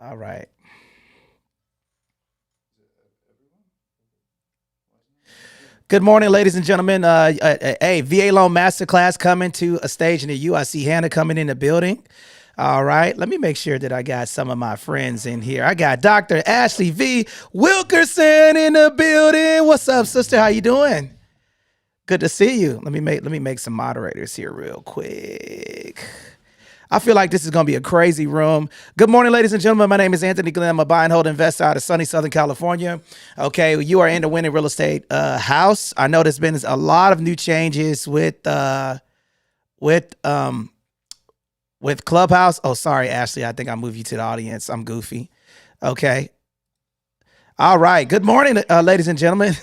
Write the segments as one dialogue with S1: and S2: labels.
S1: All right. Good morning, ladies and gentlemen. Hey, VA Loan Masterclass coming to a stage near you. I see Hannah coming in the building. All right, let me make sure that I got some of my friends in here. I got Dr. Ashley V. Wilkerson in the building. What's up, sister? How you doing? Good to see you. Let me make some moderators here real quick. I feel like this is going to be a crazy room. Good morning, ladies and gentlemen. My name is Anthony Glenn. I'm a buy and hold investor out of sunny Southern California. Okay, you are in the winning real estate house. I know there's been a lot of new changes with um with Clubhouse. Oh, sorry, Ashley. I think I moved you to the audience. I'm goofy. Okay. All right. Good morning, ladies and gentlemen.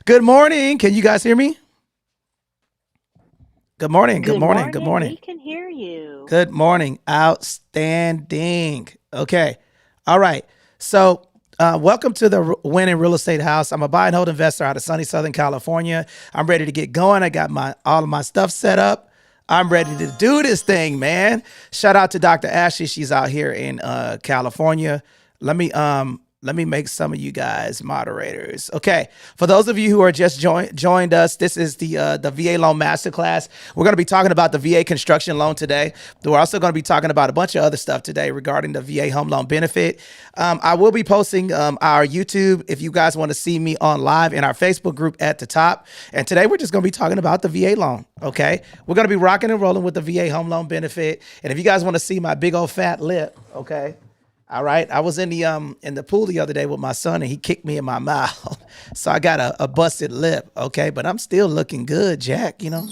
S1: Good morning. Can you guys hear me? Good morning. Good
S2: Good
S1: morning. Good
S2: morning.
S1: morning.
S2: We can hear you.
S1: Good morning. Outstanding. Okay. All right. So, welcome to the Winning Real Estate House. I'm a buy and hold investor out of sunny Southern California. I'm ready to get going. I got my all of my stuff set up. I'm ready to do this thing, man. Shout out to Dr. Ashley. She's out here in California. Let me make some of you guys moderators. Okay. For those of you who are just joined us, this is the VA Loan Masterclass. We're going to be talking about the VA construction loan today. We're also going to be talking about a bunch of other stuff today regarding the VA home loan benefit. I will be posting our YouTube if you guys want to see me on live in our Facebook group at the top. And today we're just going to be talking about the VA loan. Okay. We're going to be rocking and rolling with the VA home loan benefit. And if you guys want to see my big old fat lip, okay. All right. I was in the pool the other day with my son and he kicked me in my mouth. So I got a busted lip. Okay. But I'm still looking good, Jack, still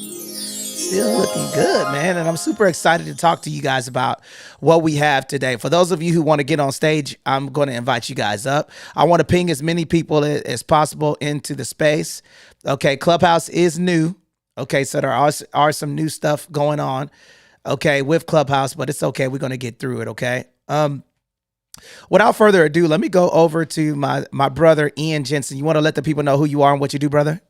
S1: looking good, man. And I'm super excited to talk to you guys about what we have today. For those of you who want to get on stage, I'm going to invite you guys up. I want to ping as many people as possible into the space. Okay. Clubhouse is new. Okay. So there are some new stuff going on. Okay. With Clubhouse, but it's okay. We're going to get through it. Okay. Without further ado, let me go over to my brother Ian Jensen. You want to let the people know who you are and what you do, brother?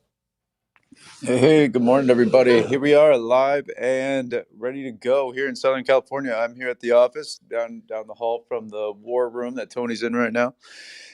S3: Hey, good morning, everybody. Here we are live and ready to go here in Southern California. I'm here at the office down the hall from the war room that Tony's in right now.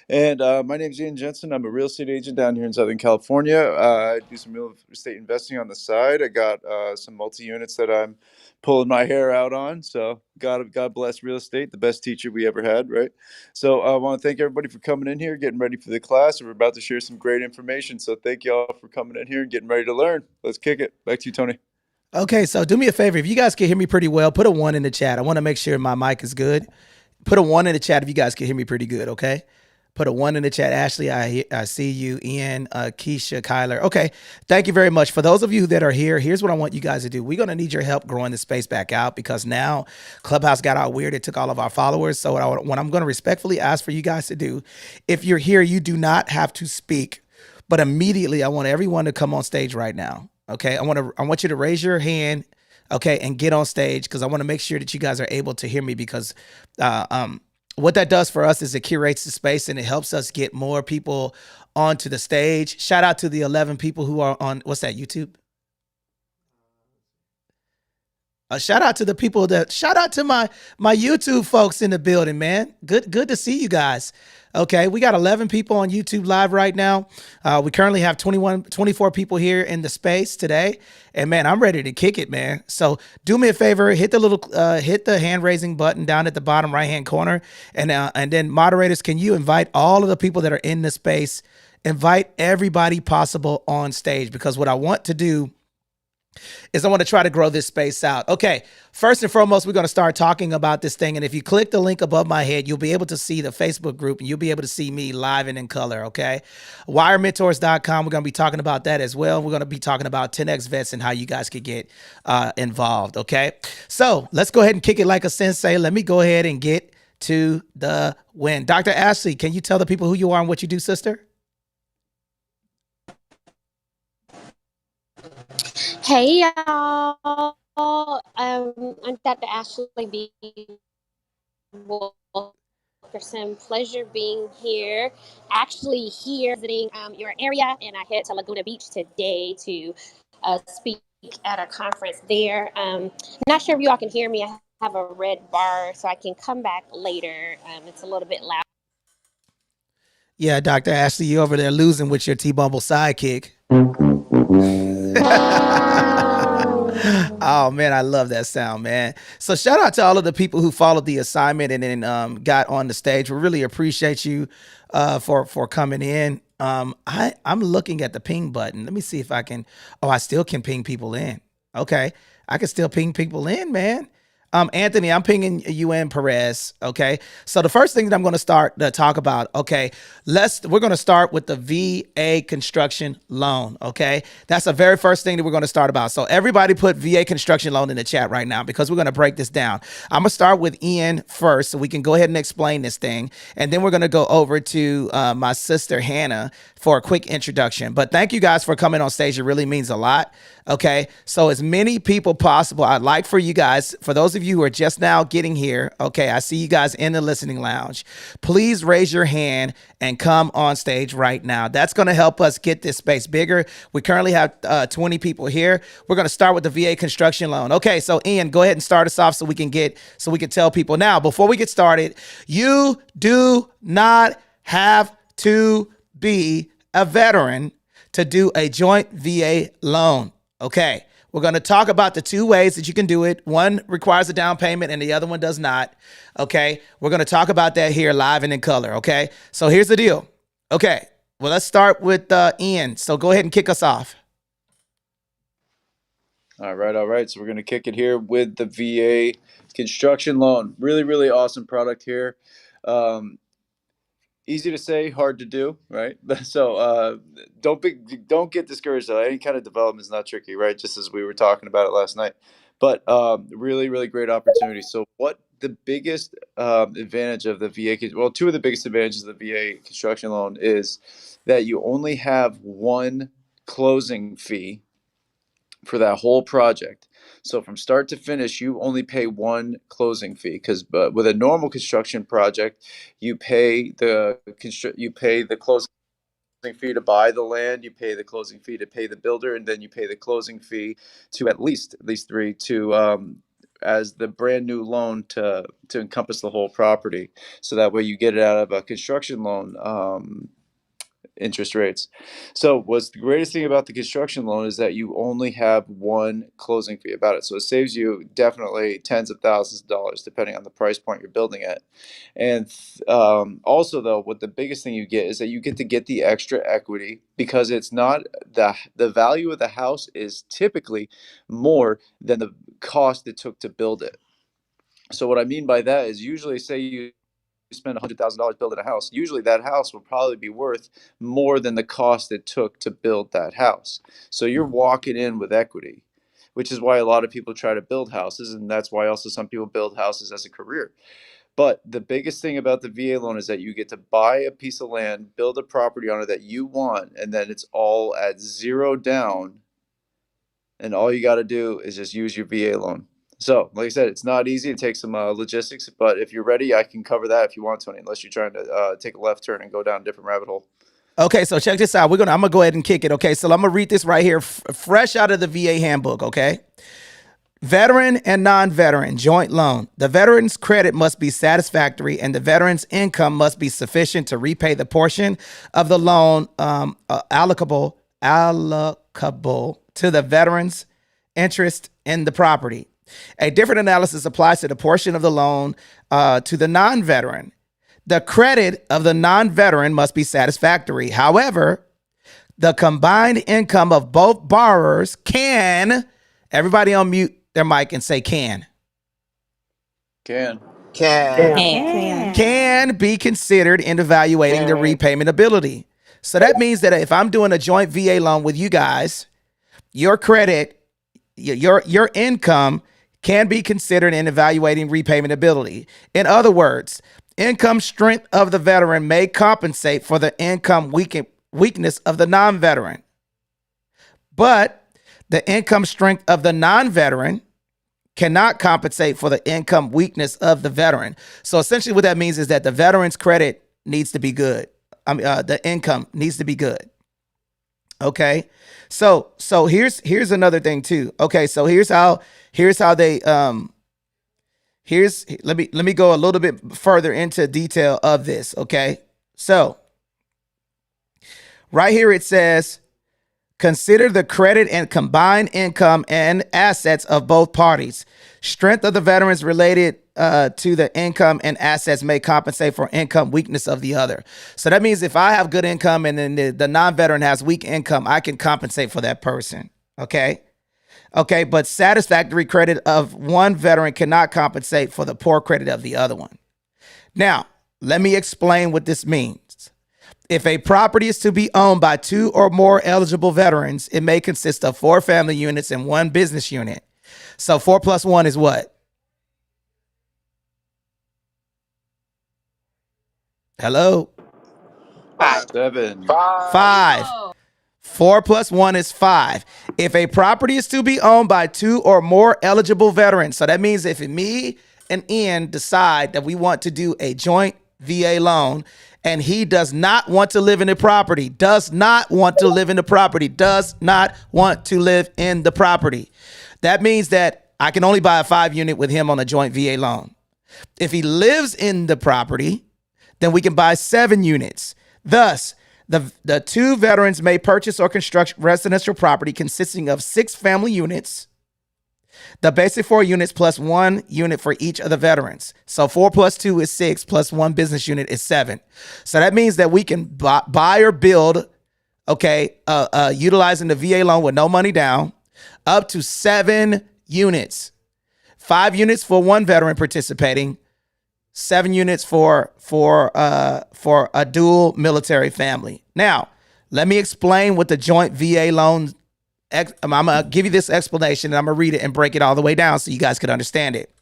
S3: And my name is Ian Jensen. I'm a real estate agent down here in Southern California. I do some real estate investing on the side. I got some multi-units that I'm pulling my hair out on. So God bless real estate, the best teacher we ever had, right? So I want to thank everybody for coming in here, getting ready for the class. We're about to share some great information. So thank you all for coming in here and getting ready to learn. Let's kick it. Back to you, Tony.
S1: Okay, so do me a favor. If you guys can hear me pretty well, put a one in the chat. I want to make sure my mic is good. Put a one in the chat if you guys can hear me pretty good, okay? Put a one in the chat. Ashley, I see you. Ian, Keisha, Kyler. Okay, thank you very much. For those of you that are here, here's what I want you guys to do. We're going to need your help growing the space back out because now Clubhouse got all weird. It took all of our followers. So what I'm going to respectfully ask for you guys to do, if you're here, you do not have to speak, but immediately I want everyone to come on stage right now. Okay, I want you to raise your hand, okay, and get on stage because I want to make sure that you guys are able to hear me because what that does for us is it curates the space and it helps us get more people onto the stage. Shout out to the 11 people who are on what's that, YouTube? Shout out to the people that shout out to my YouTube folks in the building, man. Good to see you guys. Okay, we got 11 people on YouTube live right now. We currently have 24 people here in the space today. And man, I'm ready to kick it, man. So do me a favor, hit the hand raising button down at the bottom right hand corner. And then moderators, can you invite all of the people that are in the space? Invite everybody possible on stage because what I want to do is I want to try to grow this space out. Okay, first and foremost, we're going to start talking about this thing. And if you click the link above my head, you'll be able to see the Facebook group and you'll be able to see me live and in color, okay? wirementors.com, we're going to be talking about that as well. We're going to be talking about 10X VETS and how you guys could get involved, okay? So let's go ahead and kick it like a sensei. Let me go ahead and get to the win. Dr. Ashley, can you tell the people who you are and what you do, sister?
S4: Hey y'all, I'm Dr. Ashley B. Wilkerson. Pleasure being here. Actually, here visiting your area, and I head to Laguna Beach today to speak at a conference there. Not sure if you all can hear me. I have a red bar, so I can come back later. It's a little bit loud.
S1: Yeah, Dr. Ashley, you over there losing with your T-Bumble sidekick. Oh man, I love that sound, man. So shout out to all of the people who followed the assignment and then got on the stage. We really appreciate you for coming in. I'm looking at the ping button. Let me see if I can. Oh, I still can ping people in. Okay, I can still ping people in, man. Anthony, I'm pinging you in, Perez. Okay. So the first thing that I'm going to start to talk about, okay, we're going to start with the VA construction loan. Okay. That's the very first thing that we're going to start about. So everybody put VA construction loan in the chat right now because we're going to break this down. I'm going to start with Ian first so we can go ahead and explain this thing. And then we're going to go over to my sister, Hannah, for a quick introduction. But thank you guys for coming on stage. It really means a lot. Okay. So as many people possible, I'd like for you guys, for those of you who are just now getting here, okay, I see you guys in the listening lounge. Please raise your hand and come on stage right now. That's going to help us get this space bigger. We currently have 20 people here. We're going to start with the VA construction loan. Okay. So Ian, go ahead and start us off so we can tell people. Now, before we get started, you do not have to be a veteran to do a joint VA loan. Okay, we're going to talk about the two ways that you can do it. One requires a down payment and the other one does not. Okay, we're going to talk about that here live and in color. Okay, so here's the deal. Okay, well, let's start with Ian. So go ahead and kick us off.
S3: All right. So we're going to kick it here with the VA construction loan. Really, really awesome product here. Easy to say, hard to do, right? So don't get discouraged though. Any kind of development is not tricky, right? Just as we were talking about it last night. But really, really great opportunity. So what the biggest advantage of the VA, well, two of the biggest advantages of the VA construction loan is that you only have one closing fee for that whole project. So from start to finish, you only pay one closing fee because with a normal construction project, you pay the closing fee to buy the land, you pay the closing fee to pay the builder, and then you pay the closing fee to at least three to as the brand new loan to encompass the whole property. So that way you get it out of a construction loan interest rates. So what's the greatest thing about the construction loan is that you only have one closing fee about it. So it saves you definitely tens of thousands of dollars depending on the price point you're building at. And also though, what the biggest thing you get is that you get to get the extra equity because it's not the value of the house is typically more than the cost it took to build it. So what I mean by that is usually say you spend $100,000 building a house, usually that house will probably be worth more than the cost it took to build that house. So you're walking in with equity, which is why a lot of people try to build houses. And that's why also some people build houses as a career. But the biggest thing about the VA loan is that you get to buy a piece of land, build a property on it that you want, and then it's all at zero down. And all you got to do is just use your VA loan. So, like I said, it's not easy. It takes some logistics, but if you're ready, I can cover that if you want, Tony, unless you're trying to take a left turn and go down a different rabbit hole.
S1: Okay, so check this out. I'm gonna go ahead and kick it. Okay, so I'm gonna read this right here, fresh out of the VA handbook. Okay, veteran and non-veteran joint loan. The veteran's credit must be satisfactory, and the veteran's income must be sufficient to repay the portion of the loan allocable to the veteran's interest in the property. A different analysis applies to the portion of the loan to the non-veteran. The credit of the non-veteran must be satisfactory. However, the combined income of both borrowers can, everybody unmute their mic and say can be considered in evaluating the repayment ability. So that means that if I'm doing a joint VA loan with you guys, your credit, your income can be considered in evaluating repayment ability. In other words, income strength of the veteran may compensate for the income weakness of the non-veteran. But the income strength of the non-veteran cannot compensate for the income weakness of the veteran. So essentially what that means is that the veteran's credit needs to be good. The income needs to be good. Okay. So here's another thing too. Okay. So here's how they let me go a little bit further into detail of this, okay? So, right here it says, consider the credit and combined income and assets of both parties. Strength of the veterans related to the income and assets may compensate for income weakness of the other. So that means if I have good income and then the non-veteran has weak income, I can compensate for that person, okay? Okay, but satisfactory credit of one veteran cannot compensate for the poor credit of the other one. Now, let me explain what this means. If a property is to be owned by 2 or more eligible veterans, it may consist of 4 family units and 1 business unit. So 4 plus 1 is what? Hello?
S3: 7.
S1: 5. 4 plus 1 is 5. If a property is to be owned by 2 or more eligible veterans, so that means if me and Ian decide that we want to do a joint VA loan and he does not want to live in the property, that means that I can only buy a 5 unit with him on a joint VA loan. If he lives in the property, then we can buy 7 units. Thus, the 2 veterans may purchase or construct residential property consisting of 6 family units, the basic 4 units plus 1 unit for each of the veterans. So 4 plus 2 is 6 plus 1 business unit is 7. So that means that we can buy or build, utilizing the VA loan with no money down, up to 7 units. 5 units for 1 veteran participating, 7 units for a dual military family. Now, let me explain what the joint VA loan. I'm gonna give you this explanation, and I'm gonna read it and break it all the way down so you guys can understand it.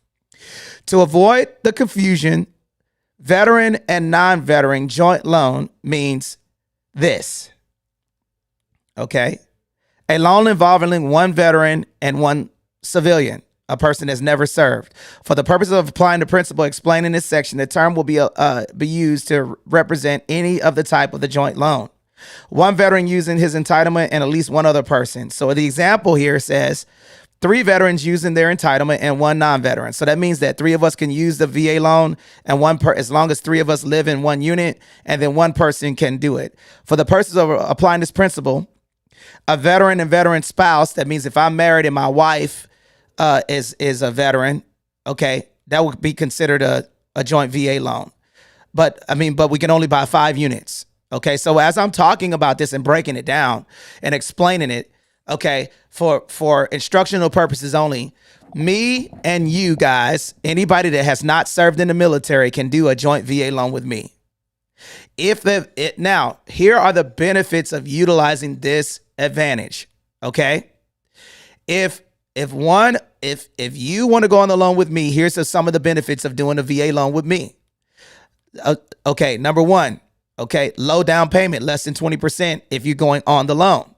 S1: To avoid the confusion, veteran and non-veteran joint loan means this. Okay, a loan involving 1 veteran and 1 civilian, a person that's never served. For the purpose of applying the principle explained in this section, the term will be used to represent any of the type of the joint loan. 1 veteran using his entitlement and at least 1 other person. So the example here says 3 veterans using their entitlement and 1 non-veteran. So that means that 3 of us can use the VA loan and as long as 3 of us live in 1 unit, and then 1 person can do it. For the purpose of applying this principle, a veteran and veteran spouse, that means if I'm married and my wife is a veteran, okay, that would be considered a joint VA loan. But we can only buy 5 units. Okay, so as I'm talking about this and breaking it down and explaining it, okay, for instructional purposes only, me and you guys, anybody that has not served in the military can do a joint VA loan with me. Now, here are the benefits of utilizing this advantage. Okay, if you want to go on the loan with me, here's some of the benefits of doing a VA loan with me. Okay, number 1. Okay, low down payment, less than 20% if you're going on the loan.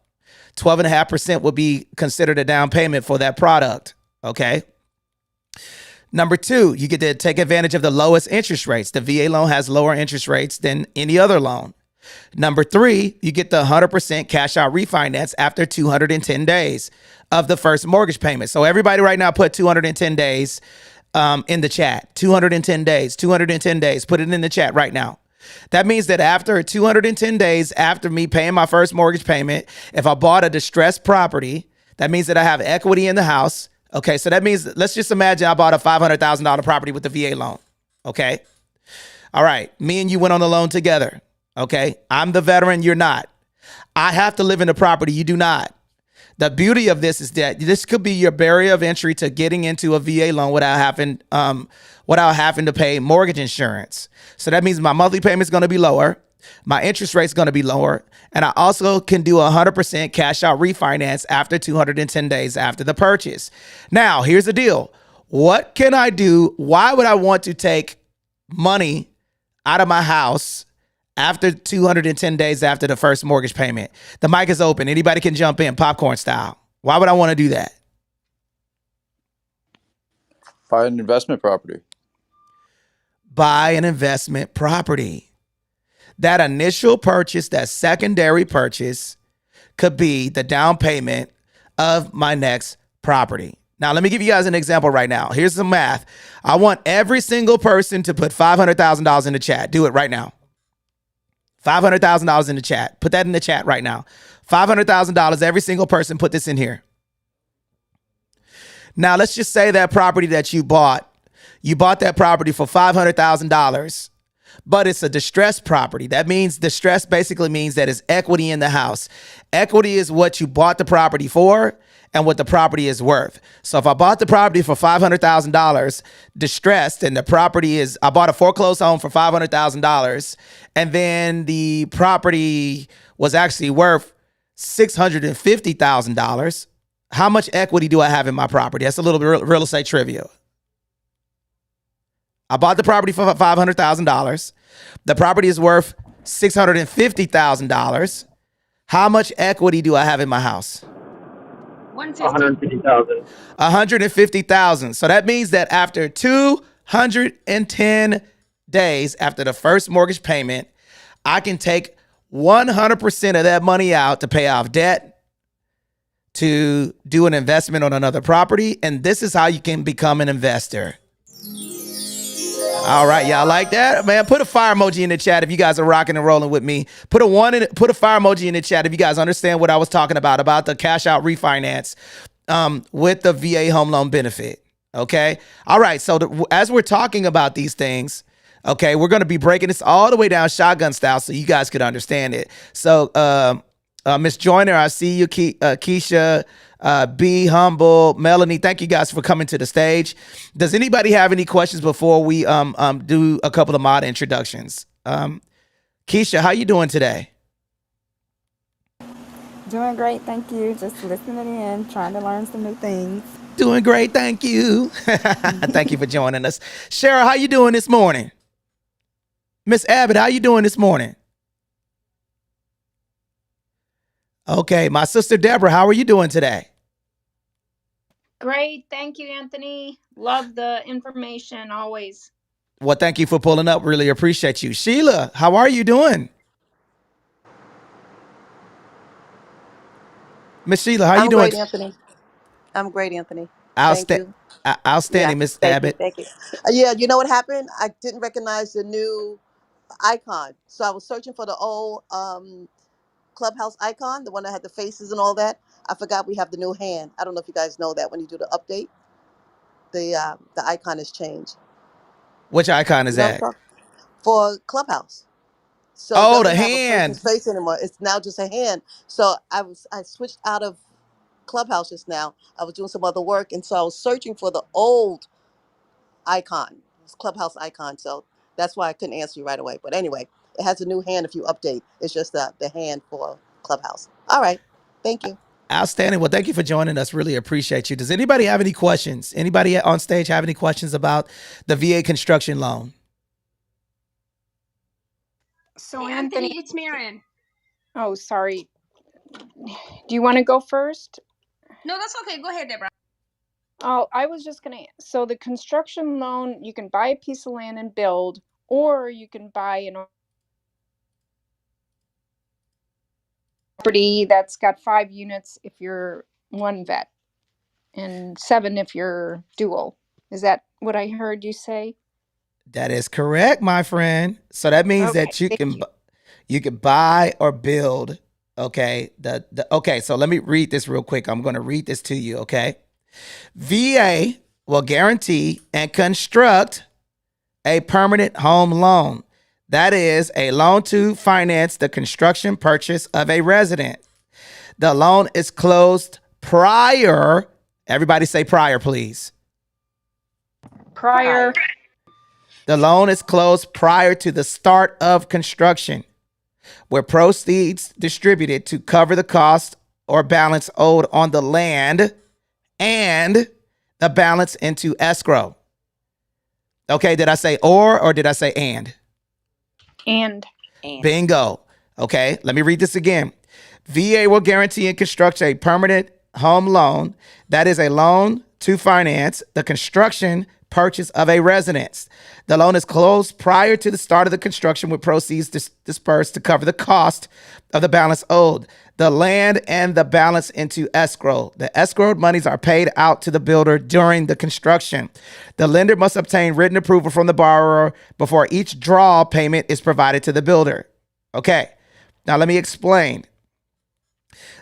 S1: 12.5% would be considered a down payment for that product. Okay. Number 2, you get to take advantage of the lowest interest rates. The VA loan has lower interest rates than any other loan. Number 3, you get the 100% cash out refinance after 210 days of the first mortgage payment. So everybody right now put 210 days in the chat. 210 days, 210 days. Put it in the chat right now. That means that after 210 days after me paying my first mortgage payment, if I bought a distressed property, that means that I have equity in the house. Okay, so that means, let's just imagine I bought a $500,000 property with the VA loan. Okay. All right. Me and you went on the loan together. Okay. I'm the veteran. You're not. I have to live in the property. You do not. The beauty of this is that this could be your barrier of entry to getting into a VA loan without having to pay mortgage insurance. So that means my monthly payment is going to be lower. My interest rate is going to be lower. And I also can do 100% cash out refinance after 210 days after the purchase. Now, here's the deal. What can I do? Why would I want to take money out of my house after 210 days after the first mortgage payment? The mic is open. Anybody can jump in, popcorn style. Why would I want to do that?
S3: Buy an investment property.
S1: Buy an investment property. That initial purchase, that secondary purchase, could be the down payment of my next property. Now, let me give you guys an example right now. Here's some math. I want every single person to put $500,000 in the chat. Do it right now. $500,000 in the chat. Put that in the chat right now. $500,000. Every single person put this in here. Now, let's just say that property that you bought that property for $500,000, but it's a distressed property. That means distress basically means that it's equity in the house. Equity is what you bought the property for and what the property is worth. So if I bought the property for $500,000 distressed, and the property is, I bought a foreclosed home for $500,000, and then the property was actually worth $650,000, how much equity do I have in my property? That's a little bit real estate trivia. I bought the property for $500,000. The property is worth $650,000. How much equity do I have in my house?
S2: 150,000.
S1: 150,000. So that means that after 210 days after the first mortgage payment, I can take 100% of that money out to pay off debt, to do an investment on another property. And this is how you can become an investor. All right, y'all like that? Man, put a fire emoji in the chat if you guys are rocking and rolling with me. Put a fire emoji in the chat if you guys understand what I was talking about the cash out refinance with the VA home loan benefit. Okay? All right, so as we're talking about these things, okay, we're going to be breaking this all the way down shotgun style so you guys could understand it. So, Miss Joyner, I see you, Keisha, Be Humble, Melanie. Thank you guys for coming to the stage. Does anybody have any questions before we do a couple of mod introductions? Keisha, how you doing today?
S5: Doing great, thank you. Just listening in, trying to learn some new things.
S1: Doing great, thank you. Thank you for joining us. Cheryl, how you doing this morning? Miss Abbott, how you doing this morning? Okay, my sister Deborah, how are you doing today?
S6: Great. Thank you, Anthony. Love the information always.
S1: Well, thank you for pulling up. Really appreciate you. Sheila, how are you doing? Miss Sheila, how you doing?
S7: I'm great, Anthony. I'm great, Anthony. Thank you.
S1: Outstanding, Miss Abbott.
S7: Thank you. Yeah, you know what happened? I didn't recognize the new icon. So I was searching for the old Clubhouse icon, the one that had the faces and all that. I forgot we have the new hand. I don't know if you guys know that when you do the update, the icon has changed.
S1: Which icon is
S7: You know what I'm
S1: that?
S7: talking- For Clubhouse. So it
S1: Oh, the
S7: doesn't have a
S1: hand.
S7: person's face anymore. It's now just a hand. So I switched out of Clubhouse just now. I was doing some other work, and so I was searching for the old icon, this Clubhouse icon. So that's why I couldn't answer you right away. But anyway, it has a new hand if you update. It's just the hand for Clubhouse. All right. Thank you.
S1: Outstanding. Well, thank you for joining us. Really appreciate you. Does anybody have any questions? Anybody on stage have any questions about the VA construction loan?
S6: So
S4: Hey,
S6: Anthony,
S4: it's Marian.
S6: oh, sorry. Do you want to go first?
S4: No, that's okay. Go ahead, Deborah.
S6: Oh, I was just going to, so the construction loan, you can buy a piece of land and build, or you can buy an property that's got 5 units if you're one vet and 7 if you're dual. Is that what I heard you say?
S1: That is correct, my friend. So that means
S6: Okay,
S1: that you
S6: thank
S1: can buy or build. Okay. Okay. So let me read this real quick. I'm going to read this to you. Okay. VA will guarantee and construct a permanent home loan. That is a loan to finance the construction purchase of a resident. The loan is closed prior. Everybody say prior, please.
S6: Prior.
S1: The loan is closed prior to the start of construction, where proceeds distributed to cover the cost or balance owed on the land and the balance into escrow. Okay, did I say or did I say and?
S6: And.
S1: Bingo. Okay, let me read this again. VA will guarantee and construct a permanent home loan. That is a loan to finance the construction purchase of a residence. The loan is closed prior to the start of the construction with proceeds dispersed to cover the cost of the balance owed. the land and the balance into escrow. The escrowed monies are paid out to the builder during the construction. The lender must obtain written approval from the borrower before each draw payment is provided to the builder. Okay, now let me explain.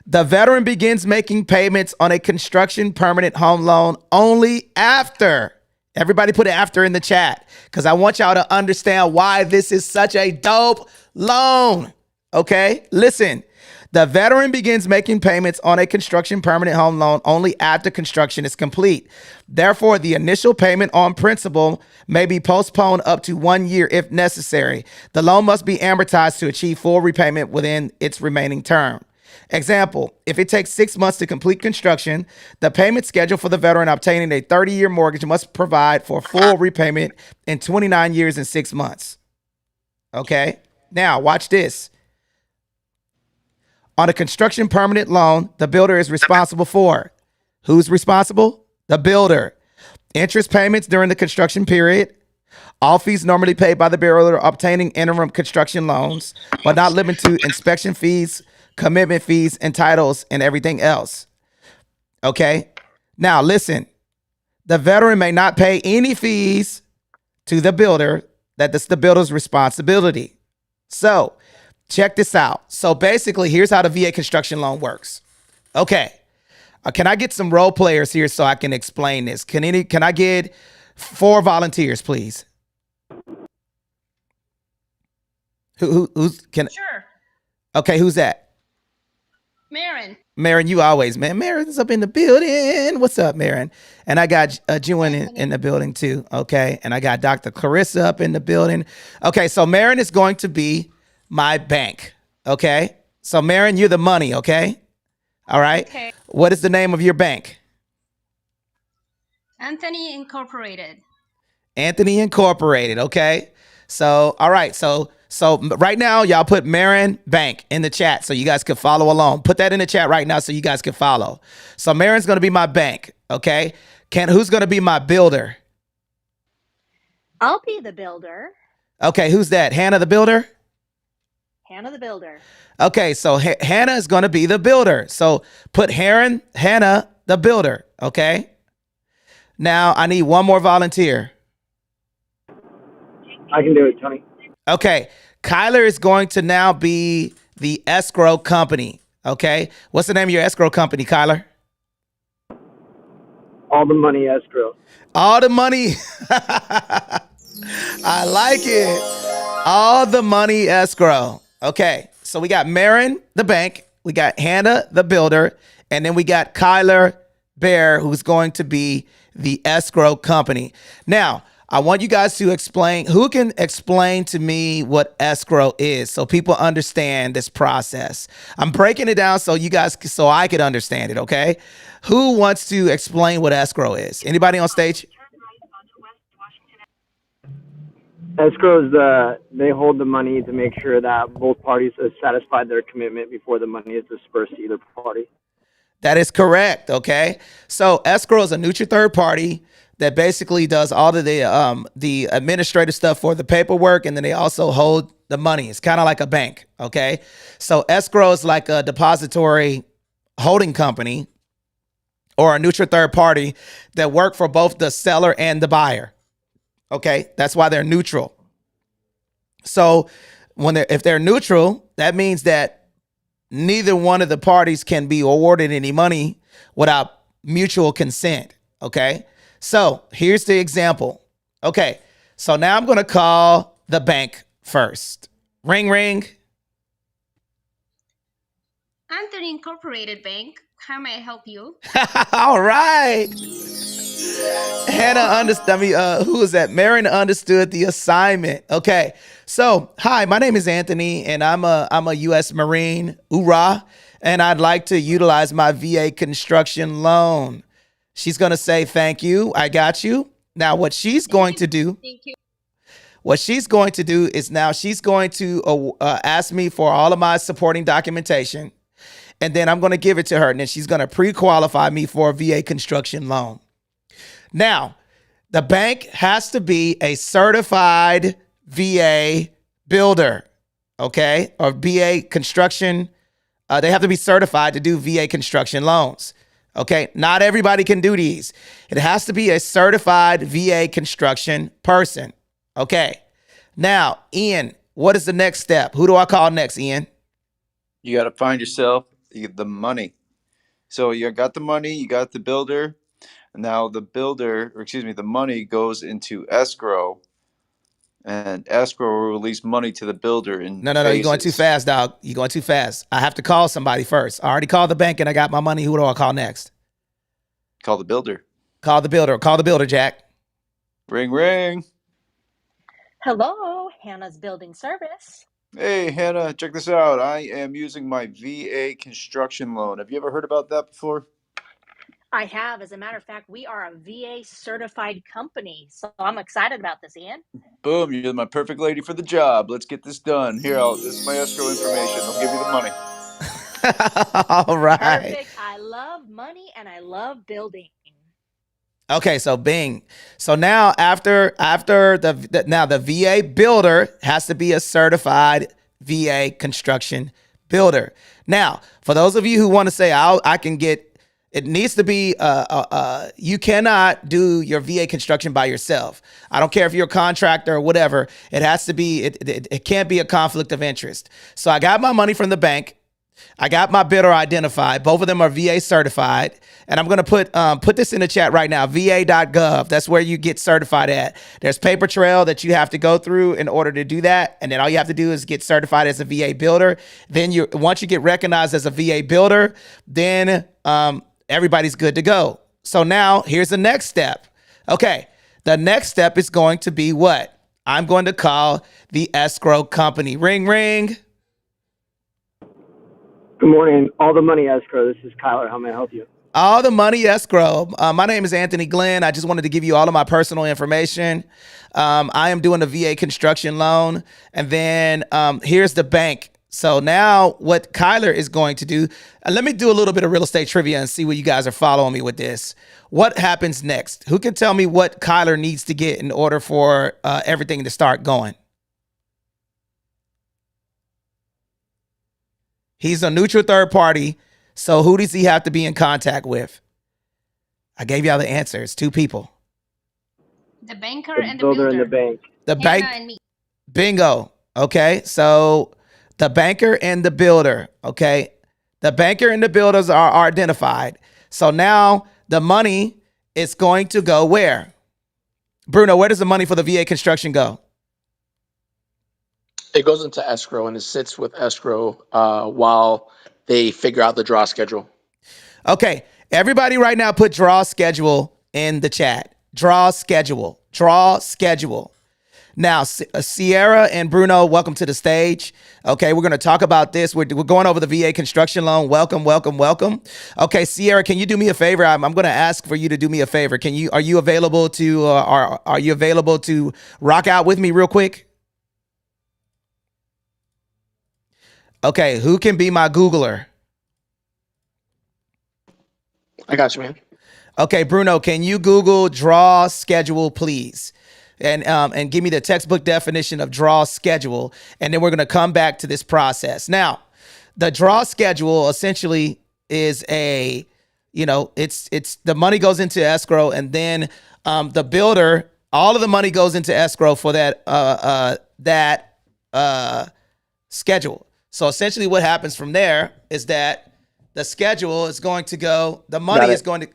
S1: The veteran begins making payments on a construction permanent home loan only after. Everybody put after in the chat because I want y'all to understand why this is such a dope loan. Okay, listen. The veteran begins making payments on a construction permanent home loan only after construction is complete. Therefore, the initial payment on principal may be postponed up to 1 year if necessary. The loan must be amortized to achieve full repayment within its remaining term. Example, if it takes 6 months to complete construction, the payment schedule for the veteran obtaining a 30-year mortgage must provide for full repayment in 29 years and 6 months. Okay, now watch this. On a construction permanent loan, the builder is responsible for. Who's responsible? The builder. Interest payments during the construction period. All fees normally paid by the builder obtaining interim construction loans, but not limited to inspection fees, commitment fees, and titles, and everything else. Okay? Now, listen. The veteran may not pay any fees to the builder. That's the builder's responsibility. So, check this out. So basically, here's how the VA construction loan works. Okay. Can I get some role players here so I can explain this? Can I get 4 volunteers, please? Who's can?
S2: Sure.
S1: Okay, who's that?
S2: Marin.
S1: Marin, you always, man. Marin's up in the building. What's up, Marin? And I got Jewin in the building too. Okay. And I got Dr. Clarissa up in the building. Okay, so Marin is going to be my bank. Okay. So Marin, you're the money. Okay. All right.
S2: Okay.
S1: What is the name of your bank?
S2: Anthony Incorporated.
S1: Anthony Incorporated. Okay. So, all right. So right now, y'all put Marin Bank in the chat so you guys can follow along. Put that in the chat right now so you guys can follow. So Marin's going to be my bank. Okay. Who's going to be my builder?
S8: I'll be the builder.
S1: Okay. Who's that? Hannah the builder?
S8: Hannah the builder.
S1: Okay, so Hannah is going to be the builder. So put Hannah the builder, okay? Now I need one more volunteer.
S9: I can do it, Tony.
S1: Okay, Kyler is going to now be the escrow company, okay? What's the name of your escrow company, Kyler?
S9: All the money escrow.
S1: All the money. I like it. All the money escrow. Okay, so we got Marin, the bank. We got Hannah, the builder. And then we got Kyler Bear, who's going to be the escrow company. Now, I want you guys to explain, who can explain to me what escrow is so people understand this process. I'm breaking it down so I could understand it, okay? Who wants to explain what escrow is? Anybody on stage?
S9: Escrow is they hold the money to make sure that both parties have satisfied their commitment before the money is dispersed to either party.
S1: That is correct. Okay. So escrow is a neutral third party that basically does all of the administrative stuff for the paperwork. And then they also hold the money. It's kind of like a bank. Okay. So escrow is like a depository holding company or a neutral third party that work for both the seller and the buyer. Okay, that's why they're neutral. So if they're neutral, that means that neither one of the parties can be awarded any money without mutual consent. Okay, so here's the example. Okay, so now I'm going to call the bank first. Ring, ring.
S2: Anthony Incorporated Bank. How may I help you?
S1: All right. Hannah who is that? Marin understood the assignment. Okay. So, hi, my name is Anthony and I'm a U.S. Marine. Hoorah. And I'd like to utilize my VA construction loan. She's going to say, thank you. I got you. Now, what she's going to do.
S2: Thank you.
S1: What she's going to do is now she's going to ask me for all of my supporting documentation. And then I'm going to give it to her. And then she's going to pre-qualify me for a VA construction loan. Now, the bank has to be a certified VA builder, okay? Or VA construction They have to be certified to do VA construction loans. Okay, not everybody can do these. It has to be a certified VA construction person. Okay, now, Ian, what is the next step? Who do I call next, Ian?
S3: You got to find yourself the money. So you got the money, you got the builder. Now the builder, or excuse me, the money goes into escrow, and escrow will release money to the builder in
S1: No, you're going too
S3: phases.
S1: fast, dog. You're going too fast. I have to call somebody first. I already called the bank and I got my money. Who do I call next?
S3: Call the builder.
S1: Call the builder. Call the builder, Jack.
S3: Ring, ring.
S8: Hello, Hannah's Building Service.
S3: Hey, Hannah, check this out. I am using my VA construction loan. Have you ever heard about that before?
S8: I have. As a matter of fact, we are a VA certified company. So I'm excited about this, Ian.
S3: Boom, you're my perfect lady for the job. Let's get this done. Here, this is my escrow information. I'll give you the money.
S1: All right.
S8: Perfect. I love money and I love building.
S1: Okay, so bing. So now after the VA builder has to be a certified VA construction builder. Now, for those of you who want to say I can get, it needs to be you cannot do your VA construction by yourself. I don't care if you're a contractor or whatever. It has to be it can't be a conflict of interest. So I got my money from the bank. I got my bidder identified. Both of them are VA certified. And I'm going to put this in the chat right now, va.gov. That's where you get certified at. There's paper trail that you have to go through in order to do that. And then all you have to do is get certified as a VA builder. Then once you get recognized as a VA builder, then everybody's good to go. So now here's the next step. Okay, the next step is going to be what? I'm going to call the escrow company. Ring, ring.
S9: Good morning. All the money escrow. This is Kyler. How may I help you?
S1: All the money escrow. My name is Anthony Glenn. I just wanted to give you all of my personal information. I am doing a VA construction loan. And then here's the bank. So now what Kyler is going to do, let me do a little bit of real estate trivia and see what you guys are following me with this. What happens next? Who can tell me what Kyler needs to get in order for everything to start going? He's a neutral third party. So who does he have to be in contact with? I gave y'all the answer. It's two people.
S2: The banker
S9: The
S2: and the
S9: builder
S2: builder.
S9: and the bank.
S1: The
S2: Hannah
S1: bank.
S2: and me.
S1: Bingo. Okay. So the banker and the builder. Okay. The banker and the builders are identified. So now the money is going to go where? Bruno, where does the money for the VA construction go?
S10: It goes into escrow and it sits with escrow while they figure out the draw schedule.
S1: Okay. Everybody right now put draw schedule in the chat. Draw schedule. Draw schedule. Now, Sierra and Bruno, welcome to the stage. Okay, we're going to talk about this. We're going over the VA construction loan. Welcome, welcome, welcome. Okay, Sierra, can you do me a favor? I'm going to ask for you to do me a favor. Are you available to are you available to rock out with me real quick? Okay, who can be my Googler?
S10: I got you, man.
S1: Okay, Bruno, can you Google draw schedule, please? And give me the textbook definition of draw schedule. And then we're going to come back to this process. Now, the draw schedule essentially is it's the money goes into escrow, and then the builder, all of the money goes into escrow for that schedule. So essentially what happens from there is that the schedule is going to go, the money is going to,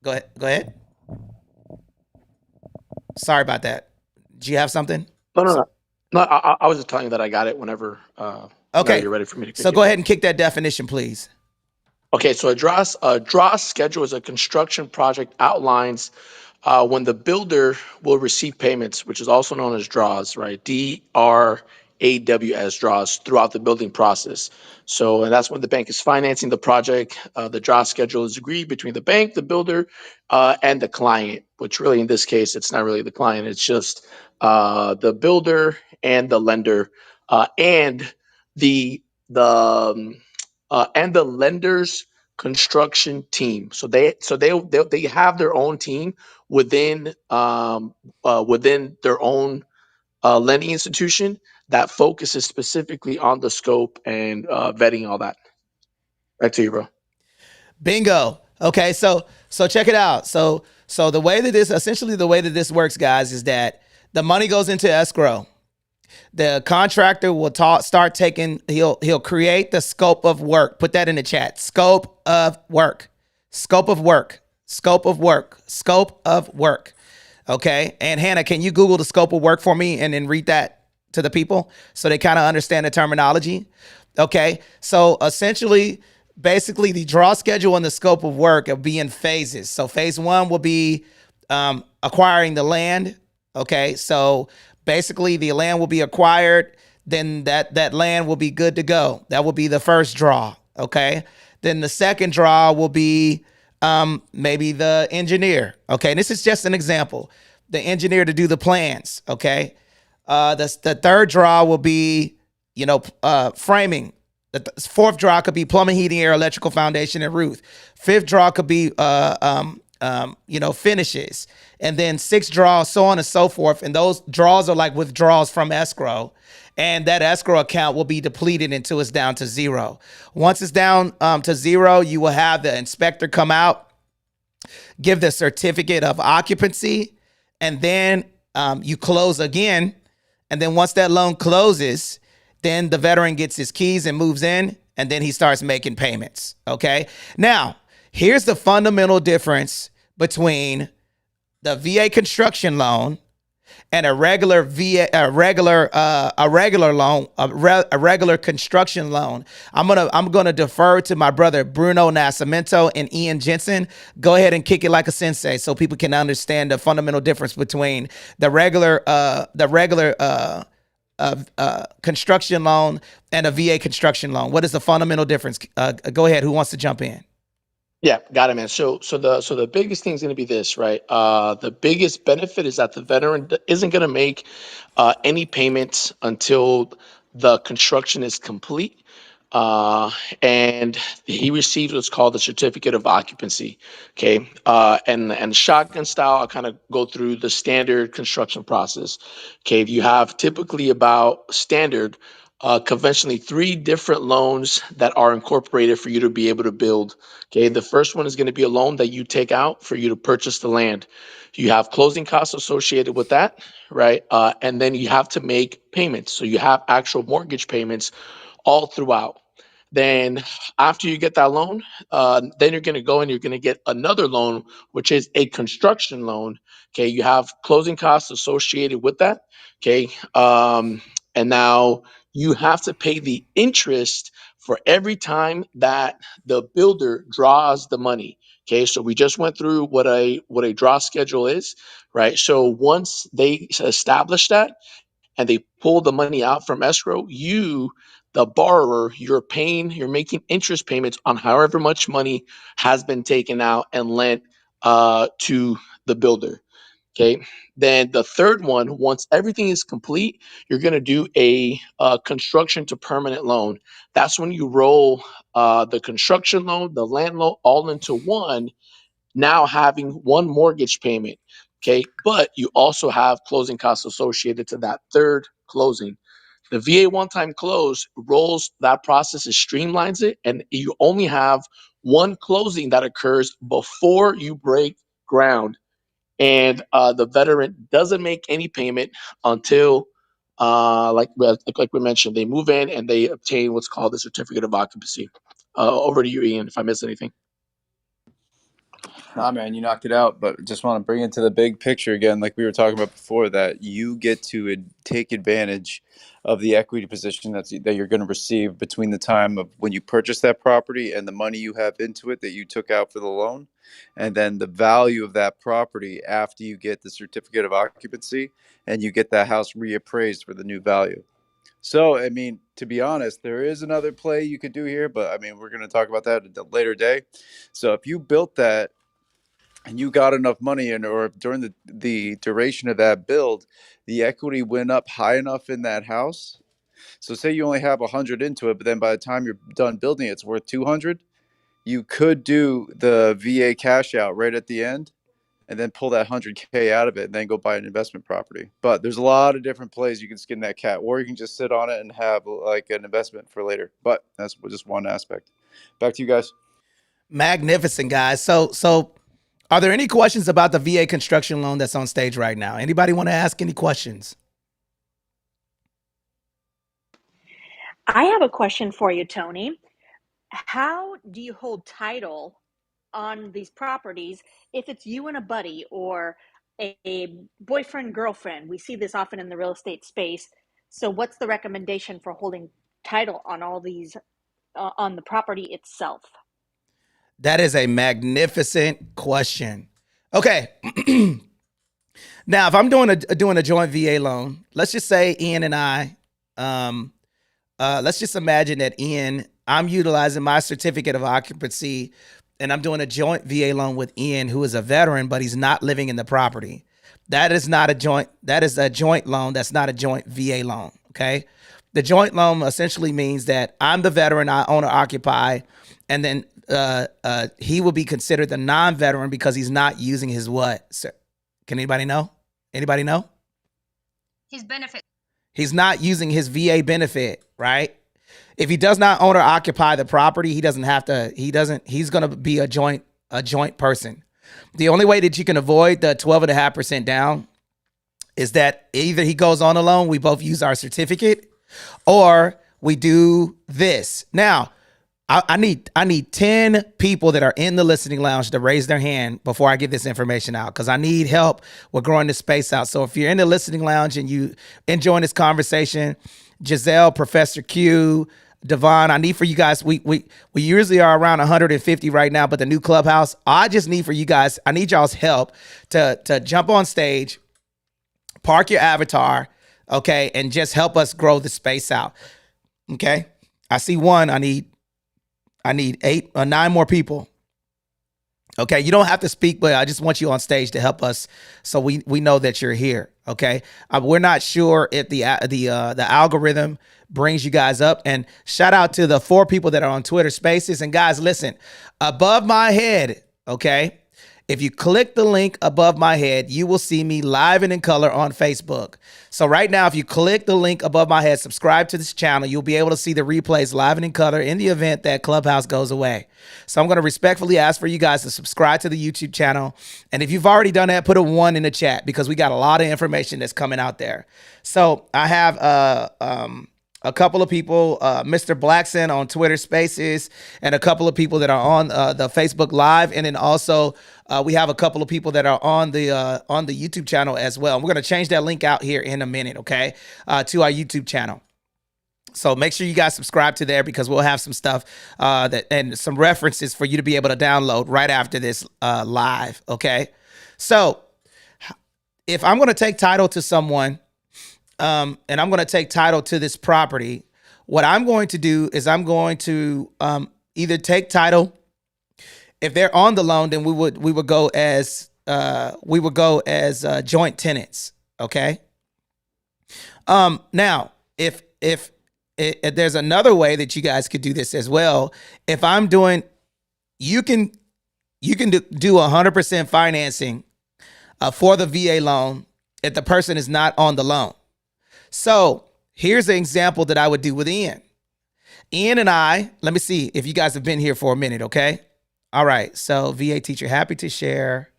S1: go ahead. Sorry about that. Do you have something?
S10: No. I was just telling you that I got it whenever
S1: Okay.
S10: you're ready for me to kick
S1: So
S10: it.
S1: go ahead and kick that definition, please.
S10: Okay, so a draw schedule is a construction project outlines when the builder will receive payments, which is also known as draws, right? DRAWS, draws, throughout the building process. So and that's when the bank is financing the project. The draw schedule is agreed between the bank, the builder, and the client, which really in this case, it's not really the client. It's just the builder and the lender and the lender's construction team. So they have their own team within their own lending institution that focuses specifically on the scope and vetting all that. Back to you, bro.
S1: Bingo. Okay, so check it out. So the way that this works, guys, is that the money goes into escrow. The contractor will start taking. He'll create the scope of work. Put that in the chat. Scope of work. Scope of work. Scope of work. Scope of work. Okay. And Hannah, can you Google the scope of work for me and then read that to the people so they kind of understand the terminology? Okay. So essentially, basically, the draw schedule and the scope of work will be in phases. So phase one will be acquiring the land. Okay. So basically, the land will be acquired. Then that land will be good to go. That will be the first draw. Okay. Then the second draw will be maybe the engineer. Okay. And this is just an example. The engineer to do the plans. Okay. The third draw will be, framing. The fourth draw could be plumbing, heating, air, electrical foundation, and roof. Fifth draw could be, finishes. And then sixth draw, so on and so forth. And those draws are like withdrawals from escrow. And that escrow account will be depleted until it's down to zero. Once it's down to zero, you will have the inspector come out, give the certificate of occupancy, and then you close again. And then once that loan closes, then the veteran gets his keys and moves in, and then he starts making payments. Okay. Now, here's the fundamental difference between the VA construction loan and a regular construction loan. I'm gonna defer to my brother Bruno Nascimento and Ian Jensen. Go ahead and kick it like a sensei so people can understand the fundamental difference between the regular construction loan and a VA construction loan. What is the fundamental difference? Go ahead. Who wants to jump in?
S10: Yeah, got it, man. So the biggest thing is going to be this, right? The biggest benefit is that the veteran isn't going to make any payments until the construction is complete, and he receives what's called the certificate of occupancy. Okay, and shotgun style, I'll kind of go through the standard construction process. Okay, you have typically about standard. Conventionally, 3 different loans that are incorporated for you to be able to build. Okay, the first one is going to be a loan that you take out for you to purchase the land. You have closing costs associated with that, right? And then you have to make payments. So you have actual mortgage payments all throughout. Then after you get that loan, then you're going to go and you're going to get another loan, which is a construction loan. Okay, you have closing costs associated with that. Okay, and now you have to pay the interest for every time the builder draws the money. Okay, so we just went through what a draw schedule is, right? So once they establish that and they pull the money out from escrow, the borrower, you're making interest payments on however much money has been taken out and lent to the builder. Okay. Then the third one, once everything is complete, you're going to do a construction to permanent loan. That's when you roll the construction loan, the land loan, all into one, now having one mortgage payment. Okay. But you also have closing costs associated to that third closing. The VA one-time close rolls that process, it streamlines it, and you only have one closing that occurs before you break ground. And the veteran doesn't make any payment until, like we mentioned, they move in and they obtain what's called the certificate of occupancy. Over to you, Ian, if I missed anything.
S3: Nah, man, you knocked it out. But just want to bring it to the big picture again, like we were talking about before, that you get to take advantage of the equity position that you're going to receive between the time of when you purchase that property and the money you have into it that you took out for the loan, and then the value of that property after you get the certificate of occupancy and you get that house reappraised for the new value. So, I mean, to be honest, there is another play you could do here, but I mean, we're going to talk about that at a later day. So if you built that and you got enough money in, or during the duration of that build, the equity went up high enough in that house. So say you only have 100 into it, but then by the time you're done building it, it's worth 200. You could do the VA cash out right at the end and then pull that 100K out of it and then go buy an investment property. But there's a lot of different plays you can skin that cat, or you can just sit on it and have like an investment for later. But that's just one aspect. Back to you guys.
S1: Magnificent, guys. So are there any questions about the VA construction loan that's on stage right now? Anybody want to ask any questions?
S8: I have a question for you, Tony. How do you hold title on these properties if it's you and a buddy or a boyfriend, girlfriend? We see this often in the real estate space. So what's the recommendation for holding title on all these, on the property itself?
S1: That is a magnificent question. Okay. Now, if I'm doing a joint VA loan, let's just say Ian and I, let's just imagine that Ian, I'm utilizing my certificate of occupancy and I'm doing a joint VA loan with Ian, who is a veteran, but he's not living in the property. That is not a joint. That is a joint loan. That's not a joint VA loan. Okay. The joint loan essentially means that I'm the veteran, I own or occupy, and then he will be considered the non-veteran because he's not using his what? Sir, can anybody know? Anybody know?
S2: His benefit.
S1: He's not using his VA benefit, right? If he does not own or occupy the property, he doesn't have to, he's going to be a joint person. The only way that you can avoid the 12.5% down is that either he goes on a loan, we both use our certificate, or we do this. Now, I need 10 people that are in the listening lounge to raise their hand before I get this information out, because I need help with growing this space out. So if you're in the listening lounge and you enjoying this conversation, Giselle, Professor Q, Devon, I need for you guys, we usually are around 150 right now, but the new Clubhouse, I just need for you guys, I need y'all's help to jump on stage, park your avatar, okay, and just help us grow the space out. Okay. I see one. I need 8 or 9 more people. Okay, you don't have to speak, but I just want you on stage to help us, so we know that you're here. Okay, we're not sure if the algorithm brings you guys up. And shout out to the 4 people that are on Twitter Spaces. And guys, listen, above my head, okay, if you click the link above my head, you will see me live and in color on Facebook. So right now, if you click the link above my head, subscribe to this channel, you'll be able to see the replays live and in color in the event that Clubhouse goes away. So I'm going to respectfully ask for you guys to subscribe to the YouTube channel. And if you've already done that, put a 1 in the chat, because we got a lot of information that's coming out there. So I have a couple of people, Mr. Blackson on Twitter Spaces, and a couple of people that are on the Facebook Live, and then also we have a couple of people that are on the YouTube channel as well. And we're going to change that link out here in a minute, okay, to our YouTube channel. So make sure you guys subscribe to there, because we'll have some stuff and some references for you to be able to download right after this live, okay? So if I'm going to take title to someone, and I'm going to take title to this property, what I'm going to do is I'm going to either take title. If they're on the loan, then we would go as joint tenants. Okay. Now, if there's another way that you guys could do this as well. If I'm doing, you can do 100% financing for the VA loan if the person is not on the loan. So here's an example that I would do with Ian. Ian and I, let me see if you guys have been here for a minute, okay? All right, so VA teacher, happy to share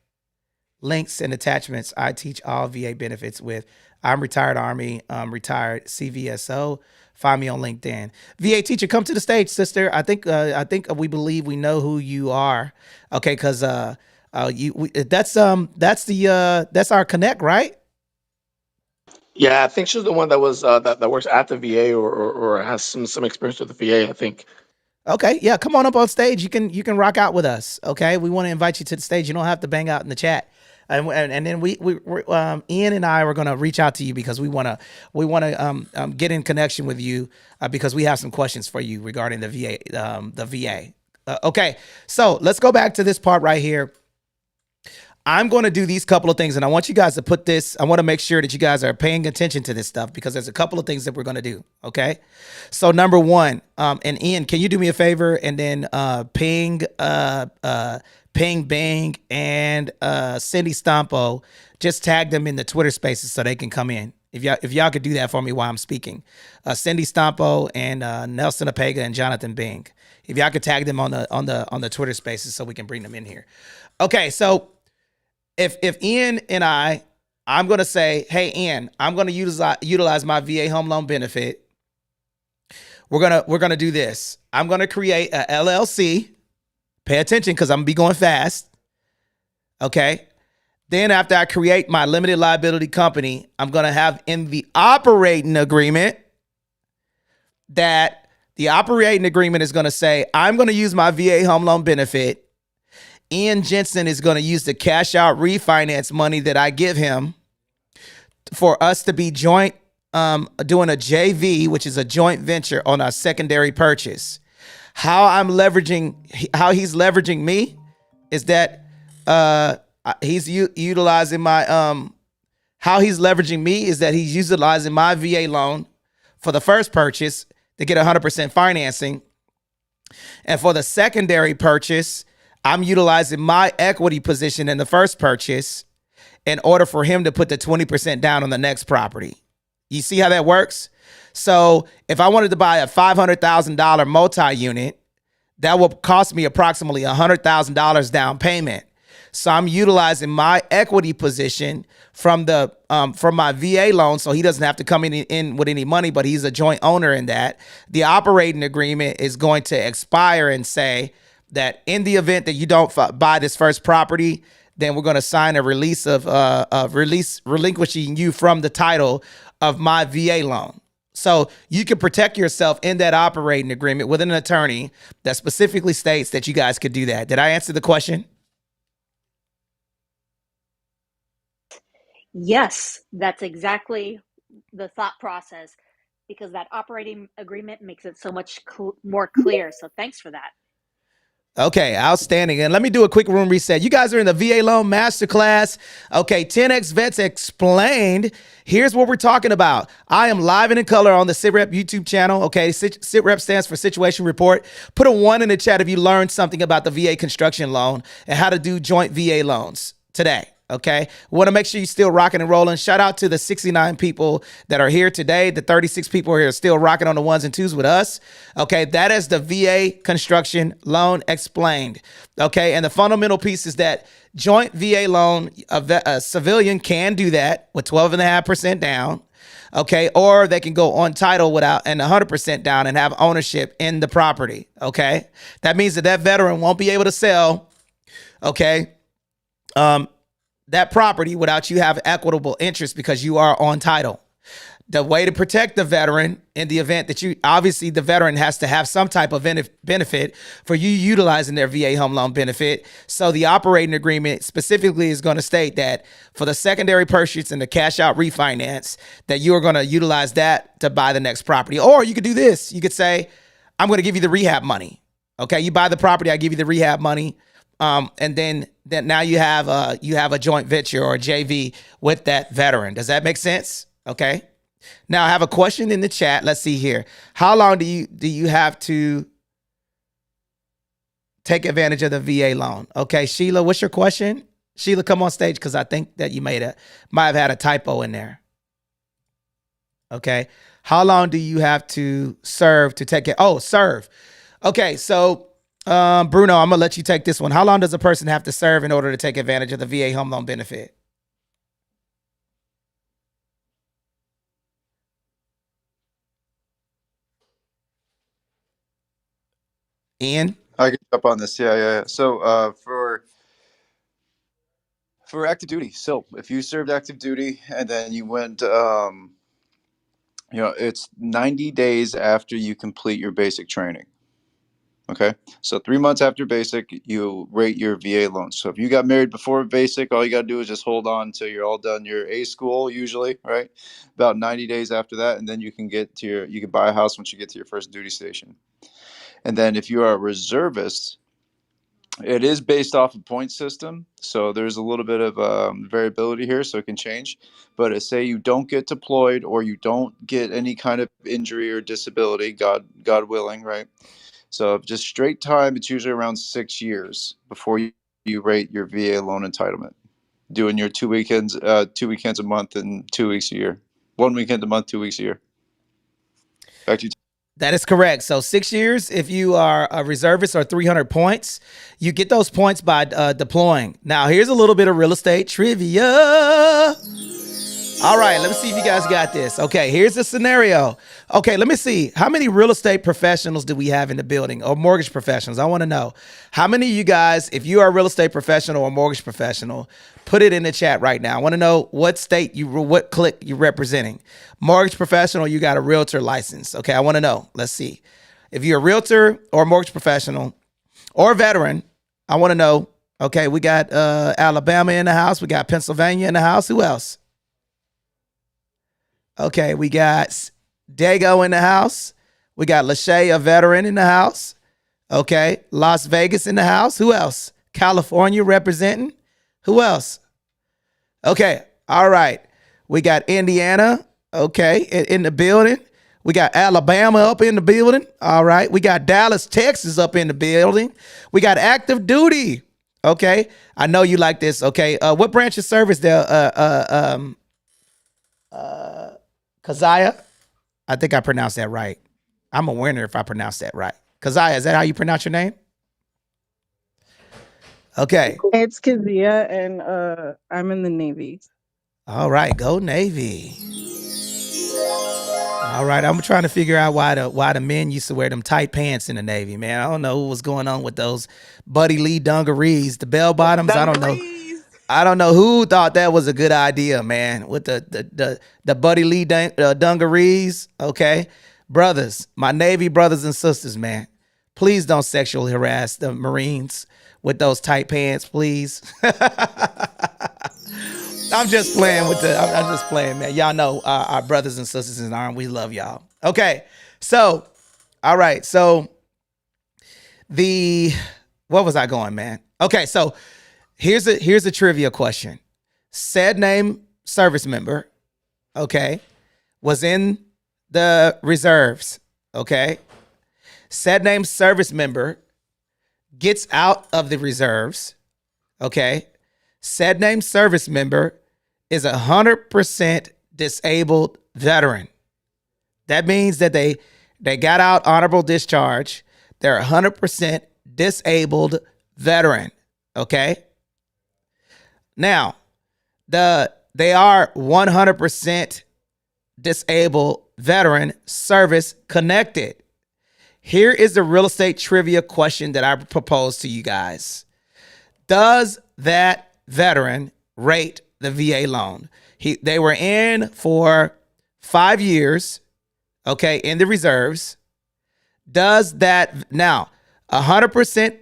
S1: links and attachments. I teach all VA benefits with, I'm retired Army, retired CVSO. Find me on LinkedIn. VA teacher, come to the stage, sister. I think we believe we know who you are. Okay, because that's our connect, right?
S10: Yeah, I think she's the one that was that works at the VA or has some experience with the VA, I think.
S1: Okay, yeah, come on up on stage. You can rock out with us. Okay, we want to invite you to the stage. You don't have to bang out in the chat. And then we Ian and I were gonna reach out to you because we wanna get in connection with you because we have some questions for you regarding the VA. Okay, so let's go back to this part right here. I'm going to do these couple of things, and I want you guys to put this, I want to make sure that you guys are paying attention to this stuff because there's a couple of things that we're going to do, okay? So number one, and Ian, can you do me a favor and then ping Ping Bing, and Cindy Stampo. Just tag them in the Twitter Spaces so they can come in. If y'all could do that for me while I'm speaking, Cindy Stampo and Nelson Apega and Jonathan Bing. If y'all could tag them on the Twitter Spaces so we can bring them in here. Okay, so if Ian and I'm gonna say, hey Ian, I'm gonna utilize my VA home loan benefit. We're gonna do this. I'm gonna create a LLC. Pay attention because I'm gonna be going fast. Okay. Then after I create my limited liability company, I'm going to have in the operating agreement that the operating agreement is going to say, I'm going to use my VA home loan benefit. Ian Jensen is going to use the cash out refinance money that I give him for us to be joint, doing a JV, which is a joint venture on our secondary purchase. How he's leveraging me is that, he's utilizing my how he's leveraging me is that he's utilizing my VA loan for the first purchase to get 100% financing, and for the secondary purchase I'm utilizing my equity position in the first purchase in order for him to put the 20% down on the next property. You see how that works? So if I wanted to buy a $500,000 multi-unit, that will cost me approximately $100,000 down payment. So I'm utilizing my equity position from my VA loan, so he doesn't have to come in with any money, but he's a joint owner in that. The operating agreement is going to expire and say that in the event that you don't buy this first property, then we're going to sign a release of relinquishing you from the title of my VA loan. So you can protect yourself in that operating agreement with an attorney that specifically states that you guys could do that. Did I answer the question?
S8: Yes, that's exactly the thought process, because that operating agreement makes it so much more clear. So thanks for that.
S1: Okay, outstanding. And let me do a quick room reset. You guys are in the VA Loan Masterclass. Okay, 10X Vets Explained. Here's what we're talking about. I am live and in color on the SITREP YouTube channel. Okay, SITREP stands for Situation Report. Put a 1 in the chat if you learned something about the VA construction loan and how to do joint VA loans today. Okay, we want to make sure you're still rocking and rolling. Shout out to the 69 people that are here today. The 36 people here are still rocking on the 1s and 2s with us. Okay, that is the VA construction loan explained. Okay, and the fundamental piece is that joint VA loan, a civilian can do that with 12.5% down. Okay, or they can go on title without and 100% down and have ownership in the property. Okay, that means that veteran won't be able to sell. Okay, that property without you have equitable interest because you are on title. The way to protect the veteran in the event that obviously the veteran has to have some type of benefit for you utilizing their VA home loan benefit. So the operating agreement specifically is going to state that for the secondary purchase and the cash out refinance, that you are going to utilize that to buy the next property. Or you could do this. You could say, I'm going to give you the rehab money. Okay, you buy the property, I give you the rehab money. And then now you have a joint venture or a JV with that veteran. Does that make sense? Okay. Now I have a question in the chat. Let's see here. How long do you have to take advantage of the VA loan? Okay, Sheila, what's your question? Sheila, come on stage because I think that you might have had a typo in there. Okay. How long do you have to serve to take it? Oh, serve. Okay, so Bruno, I'm gonna let you take this one. How long does a person have to serve in order to take advantage of the VA home loan benefit? Ian?
S3: I can jump on this. Yeah. So for active duty, so if you served active duty and then you went, it's 90 days after you complete your basic training. Okay, so 3 months after basic, you rate your VA loan. So if you got married before basic, all you got to do is just hold on until you're all done your A school, usually, right? About 90 days after that, and then you can you can buy a house once you get to your first duty station. And then if you are a reservist, it is based off a point system, so there's a little bit of variability here, so it can change. But say you don't get deployed or you don't get any kind of injury or disability, God willing, right? So just straight time, it's usually around 6 years before you you rate your VA loan entitlement? Doing your 2 weekends a month and 2 weeks a year. 1 weekend a month, 2 weeks a year. Back to you.
S1: That is correct. So 6 years, if you are a reservist or 300 points, you get those points by deploying. Now, here's a little bit of real estate trivia. All right, let me see if you guys got this. Okay, here's the scenario. Okay, let me see. How many real estate professionals do we have in the building, or mortgage professionals? I want to know. How many of you guys, if you are a real estate professional or mortgage professional, put it in the chat right now. I want to know what state what clique you're representing. Mortgage professional, you got a realtor license. Okay, I want to know. Let's see. If you're a realtor or a mortgage professional or a veteran, I want to know. Okay, we got Alabama in the house. We got Pennsylvania in the house. Who else? Okay, we got Dago in the house. We got Lachey, a veteran, in the house. Okay, Las Vegas in the house. Who else? California representing. Who else? Okay, all right. We got Indiana, okay, in the building. We got Alabama up in the building. All right. We got Dallas, Texas up in the building. We got active duty. Okay. I know you like this. Okay. What branch of service there? Keziah? I think I pronounced that right. I'm a winner if I pronounce that right. Keziah, is that how you pronounce your name? Okay.
S11: It's Kazia, and I'm in the Navy.
S1: All right, go Navy. All right, I'm trying to figure out why the men used to wear them tight pants in the Navy, man. I don't know what was going on with those Buddy Lee dungarees, the bell bottoms. I don't know. I don't know who thought that was a good idea, man, with the Buddy Lee dungarees. Okay, brothers, my Navy brothers and sisters, man, please don't sexually harass the Marines with those tight pants, please. I'm just playing I'm just playing, man. Y'all know our brothers and sisters in arms. We love y'all. Okay, so all right, so what was I going, man? Okay, so here's a trivia question. Said name service member, okay, was in the reserves, okay. Said name service member gets out of the reserves, okay. Said name service member is 100% disabled veteran. That means that they got out honorable discharge. They're 100% disabled veteran, okay? Now, they are 100% disabled veteran service connected. Here is the real estate trivia question that I propose to you guys. Does that veteran rate the VA loan? They were in for 5 years, okay, in the reserves. Does that now 100%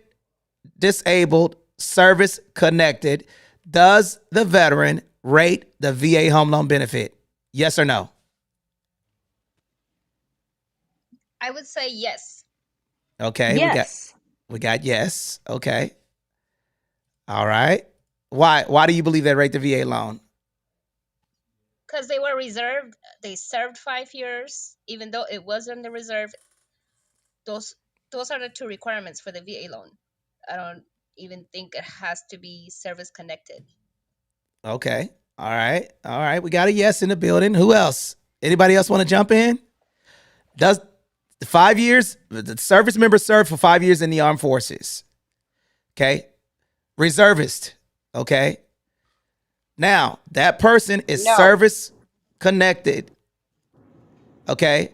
S1: disabled service connected? Does the veteran rate the VA home loan benefit? Yes or no?
S2: I would say yes.
S1: Okay,
S8: Yes.
S1: we got yes. Okay. All right. Why do you believe they rate the VA loan?
S2: Because they were reserved, they served 5 years, even though it wasn't the reserve. Those are the two requirements for the VA loan. I don't even think it has to be service connected.
S1: Okay. All right. All right. We got a yes in the building. Who else? Anybody else want to jump in? Does 5 years, the service member served for 5 years in the armed forces. Okay. Reservist. Okay. Now, that person is
S6: No.
S1: service connected. Okay.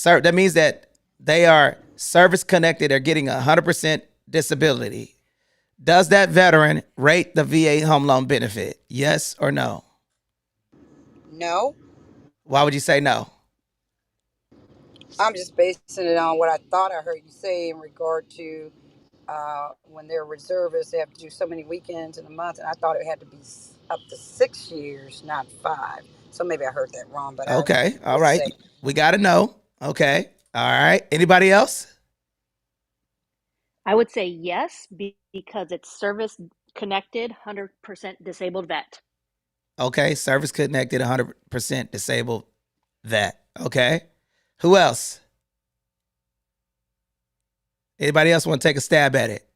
S1: That means that they are service connected. They're getting 100% disability. Does that veteran rate the VA home loan benefit? Yes or no?
S12: No,
S1: Why would you say no?
S12: I'm just basing it on what I thought I heard you say in regard to when they're reservists, they have to do so many weekends in a month, and I thought it had to be up to 6 years, not 5. So maybe I heard that wrong, but I
S1: Okay. All
S12: would
S1: right.
S12: say
S1: We got to know. Okay. All right. Anybody else?
S8: I would say yes because it's service connected, 100% disabled vet.
S1: Okay. Service connected, 100% disabled vet. Okay. Who else? Anybody else want to take a stab at it?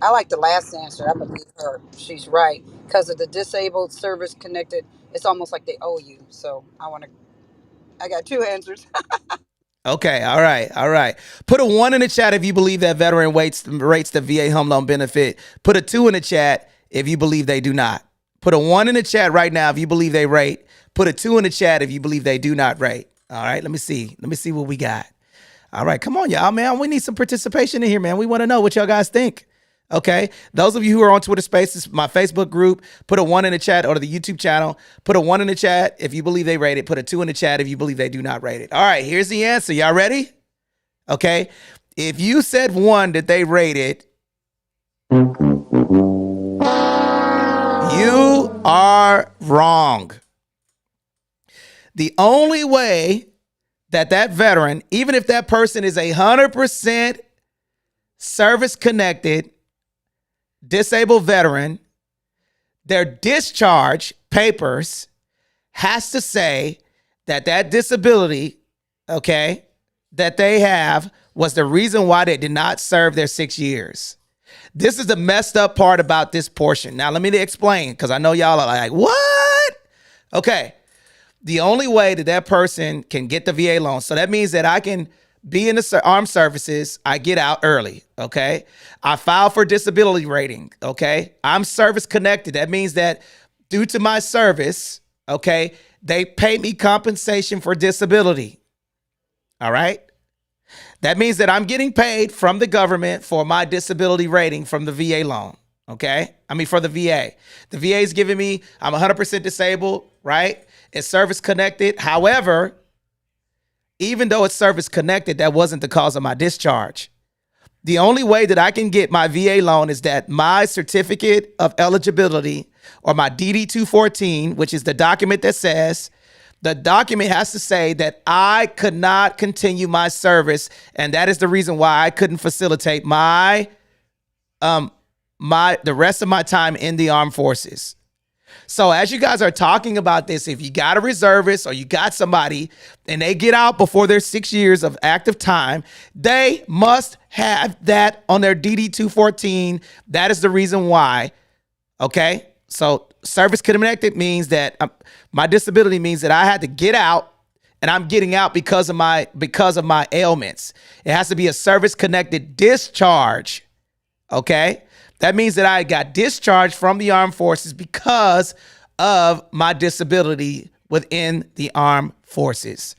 S12: I like the last answer. I believe her. She's right. Because of the disabled service connected, it's almost like they owe you. So I got two answers.
S1: Okay, all right, all right. Put a 1 in the chat if you believe that veteran rates the VA home loan benefit. Put a 2 in the chat if you believe they do not. Put a 1 in the chat right now if you believe they rate. Put a 2 in the chat if you believe they do not rate. All right, let me see. Let me see what we got. All right, come on, y'all, man. We need some participation in here, man. We want to know what y'all guys think. Okay, those of you who are on Twitter Spaces, my Facebook group, put a 1 in the chat, or the YouTube channel. Put a 1 in the chat if you believe they rate it. Put a 2 in the chat if you believe they do not rate it. All right, here's the answer. Y'all ready? Okay, if you said 1 that they rated, you are wrong. The only way that veteran, even if that person is 100% service connected, disabled veteran, their discharge papers has to say that disability, okay, that they have was the reason why they did not serve their 6 years. This is the messed up part about this portion. Now, let me explain, because I know y'all are like, what? Okay. The only way that person can get the VA loan, so that means that I can be in the armed services, I get out early, okay? I file for disability rating, okay? I'm service connected. That means that due to my service, okay, they pay me compensation for disability, all right? That means that I'm getting paid from the government for my disability rating from the VA loan, okay? I mean, for the VA. The VA is giving me, I'm 100% disabled, right? It's service connected. However, even though it's service connected, that wasn't the cause of my discharge. The only way that I can get my VA loan is that my certificate of eligibility, or my DD-214, which is the document that says, the document has to say that I could not continue my service, and that is the reason why I couldn't facilitate the rest of my time in the armed forces. So as you guys are talking about this, if you got a reservist or you got somebody and they get out before their 6 years of active time, they must have that on their DD-214. That is the reason why. Okay. So service connected means that my disability means that I had to get out, and I'm getting out because of my ailments. It has to be a service connected discharge. Okay. That means that I got discharged from the armed forces because of my disability within the armed forces.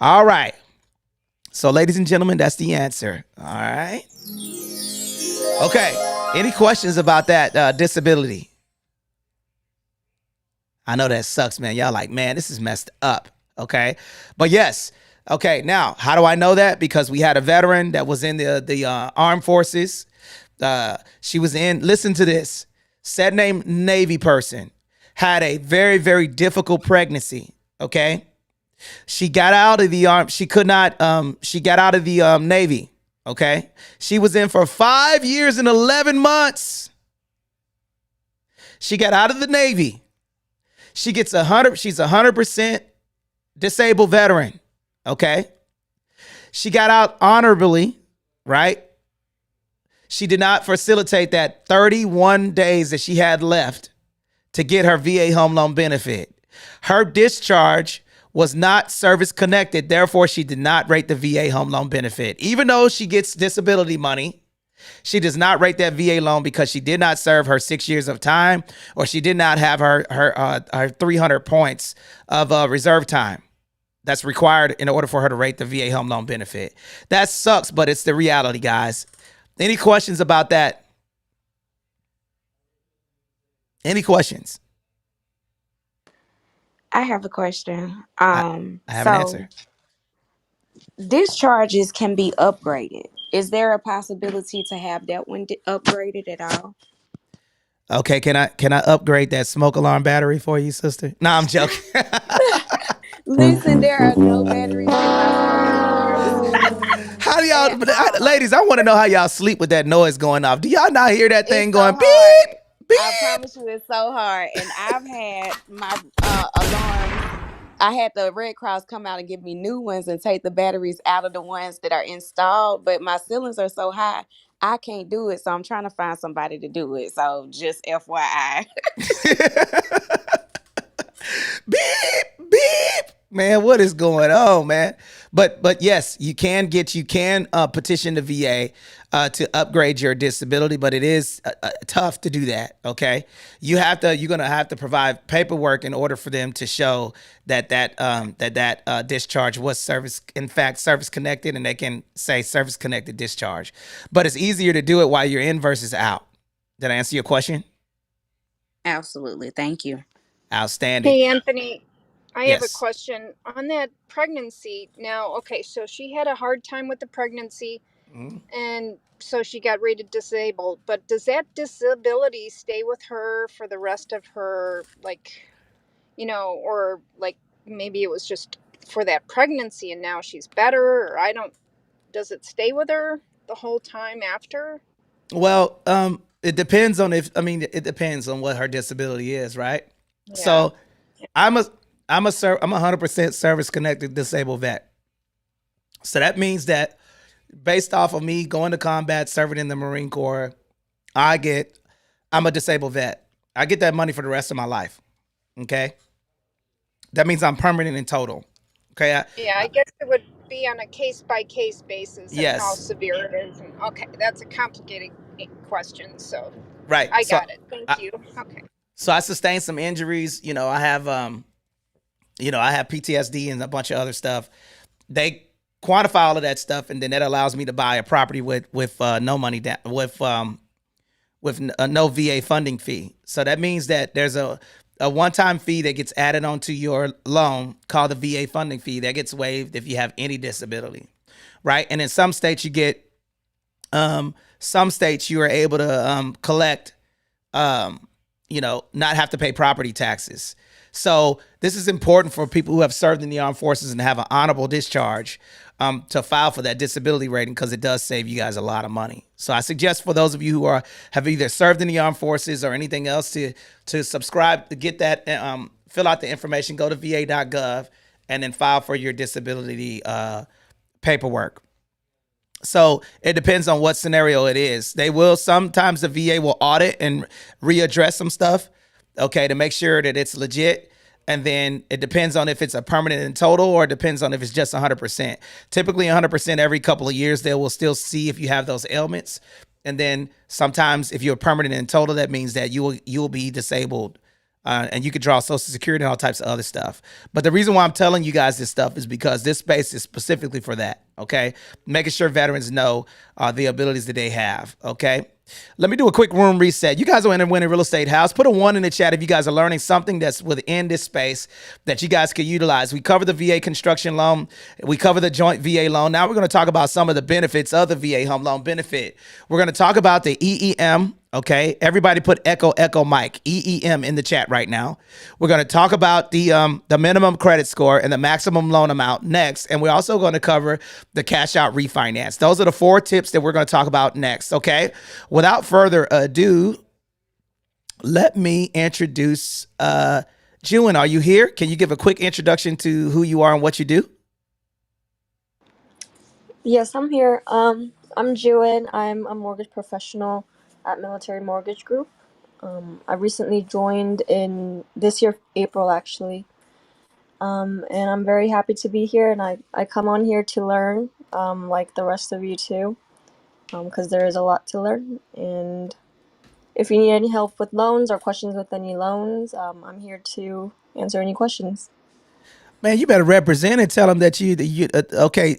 S1: All right. So, ladies and gentlemen, that's the answer. All right. Okay. Any questions about that disability? I know that sucks, man. Y'all like, man, this is messed up. Okay. But yes. Okay. Now, how do I know that? Because we had a veteran that was in the armed forces. She was listen to this, said name Navy person, had a very, very difficult pregnancy. Okay. She got out of the arm. She got out of the Navy. Okay. She was in for 5 years and 11 months. She got out of the Navy. She gets she's 100% disabled veteran. Okay. She got out honorably, right? She did not facilitate that 31 days that she had left to get her VA home loan benefit. Her discharge was not service connected. Therefore, she did not rate the VA home loan benefit. Even though she gets disability money, she does not rate that VA loan because she did not serve her 6 years of time, or she did not have her 300 points of reserve time that's required in order for her to rate the VA home loan benefit. That sucks, but it's the reality, guys. Any questions about that? Any questions?
S13: I have a question.
S1: I have an answer.
S13: Discharges can be upgraded. Is there a possibility to have that one upgraded at all?
S1: Okay, can I upgrade that smoke alarm battery for you, sister? No, I'm joking.
S13: Listen, there are no batteries in my smoke alarms
S1: How do y'all,
S13: at all.
S1: ladies? I want to know how y'all sleep with that noise going off. Do y'all not hear that
S13: It's
S1: thing
S13: so
S1: going
S13: hard.
S1: beep beep?
S13: I promise you, it's so hard. And I've had my alarms. I had the Red Cross come out and give me new ones and take the batteries out of the ones that are installed. But my ceilings are so high, I can't do it, so I'm trying to find somebody to do it. So just FYI.
S1: Beep, beep. Man, what is going on, man? But yes, you can petition the VA to upgrade your disability, but it is tough to do that. Okay, you're gonna have to provide paperwork in order for them to show that discharge was service connected, and they can say service connected discharge. But it's easier to do it while you're in versus out. Did I answer your question?
S13: Absolutely. Thank you.
S1: Outstanding.
S6: Hey, Anthony, I have a
S1: Yes.
S6: question on that pregnancy. Now, okay, so she had a hard time with the pregnancy,
S1: Mm-hmm.
S6: and so she got rated disabled. But does that disability stay with her for the rest of her, like, or like maybe it was just for that pregnancy and now she's better, or does it stay with her the whole time after?
S1: Well, it depends on it depends on what her disability is, right?
S6: Yeah.
S1: So I'm a I'm a 100% service connected disabled vet. So that means that based off of me going to combat, serving in the Marine Corps, I'm a disabled vet. I get that money for the rest of my life. Okay, that means I'm permanent in total. Okay,
S6: Yeah, I guess it would be on a case by case basis and how
S1: yes,
S6: severe it is. And okay, that's a complicated question. So
S1: right.
S6: I got it. Thank
S1: I,
S6: you. Okay.
S1: so I sustained some injuries. I have PTSD and a bunch of other stuff. They quantify all of that stuff, and then that allows me to buy a property with no money down, with no VA funding fee. So that means that there's a one-time fee that gets added onto your loan called the VA funding fee that gets waived if you have any disability, right? And in some states you are able to collect, not have to pay property taxes. So this is important for people who have served in the armed forces and have an honorable discharge, to file for that disability rating, because it does save you guys a lot of money. So I suggest for those of you who have either served in the armed forces or anything else to subscribe, to get that, fill out the information, go to va.gov, and then file for your disability paperwork. So it depends on what scenario it is. Sometimes the VA will audit and readdress some stuff, okay, to make sure that it's legit. And then it depends on if it's a permanent in total, or it depends on if it's just 100%. Typically 100% every couple of years, they will still see if you have those ailments. And then sometimes if you're permanent in total, that means that you will be disabled. And you could draw Social Security and all types of other stuff. But the reason why I'm telling you guys this stuff is because this space is specifically for that, okay? Making sure veterans know the abilities that they have, okay? Let me do a quick room reset. You guys are in a Winning Real Estate House. Put a 1 in the chat if you guys are learning something that's within this space that you guys could utilize. We cover the VA construction loan. We cover the joint VA loan. Now we're going to talk about some of the benefits of the VA home loan benefit. We're going to talk about the EEM. Okay, everybody put echo Mike EEM in the chat right now. We're going to talk about the minimum credit score and the maximum loan amount next, and we're also going to cover the cash out refinance. Those are the 4 tips that we're going to talk about next. Okay, without further ado, let me introduce Jewin. Are you here? Can you give a quick introduction to who you are and what you do?
S14: Yes, I'm here. I'm Jewin. I'm a mortgage professional at Military Mortgage Group. I recently joined in this year, April actually. And I'm very happy to be here. And I come on here to learn, like the rest of you too, because there is a lot to learn. And if you need any help with loans or questions with any loans, I'm here to answer any questions.
S1: Man, you better represent and tell them that okay.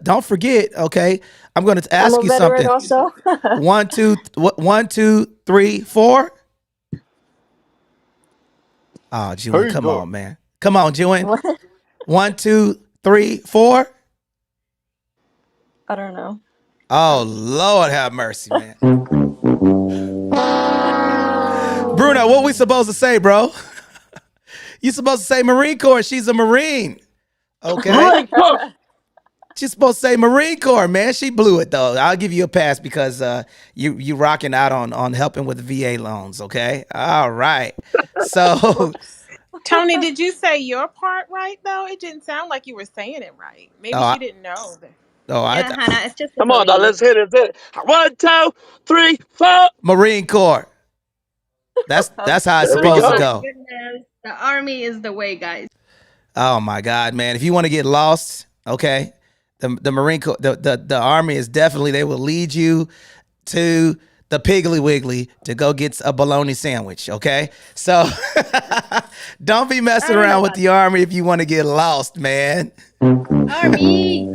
S1: Don't forget, okay. I'm going to
S14: I'm
S1: ask
S14: a
S1: you
S14: veteran
S1: something.
S14: also.
S1: 1, 2, 1, 2, 3, 4. Oh, Julian,
S3: Hurry,
S1: come
S3: go.
S1: on, man. Come on, Julian.
S14: What?
S1: 1, 2, 3, 4.
S14: I don't know.
S1: Oh, Lord have mercy, man. Bruno, what we supposed to say, bro? You supposed to say Marine Corps. She's a Marine. Okay.
S10: Marine Corps.
S1: She's supposed to say Marine Corps, man. She blew it though. I'll give you a pass because you rocking out on helping with the VA loans. Okay. All right. So
S14: Whoops.
S15: Tony, did you say your part right though? It didn't sound like you were saying it right. Maybe
S1: uh,
S15: she didn't know that.
S1: Oh,
S2: Yeah, Hannah, it's just a
S10: Come on, now
S2: belief.
S10: let's hit it. 1, 2, 3, 4.
S1: Marine Corps. That's how it's
S10: There we
S1: supposed to
S10: go.
S2: My
S1: go.
S2: goodness, the army is the way, guys.
S1: Oh my God, man! If you want to get lost, okay, the Marine Corps, the Army is definitely, they will lead you to the Piggly Wiggly to go get a bologna sandwich. Okay, so don't be
S2: I
S1: messing
S2: don't know
S1: around with
S2: about
S1: the Army if you want to get lost, man.
S2: army.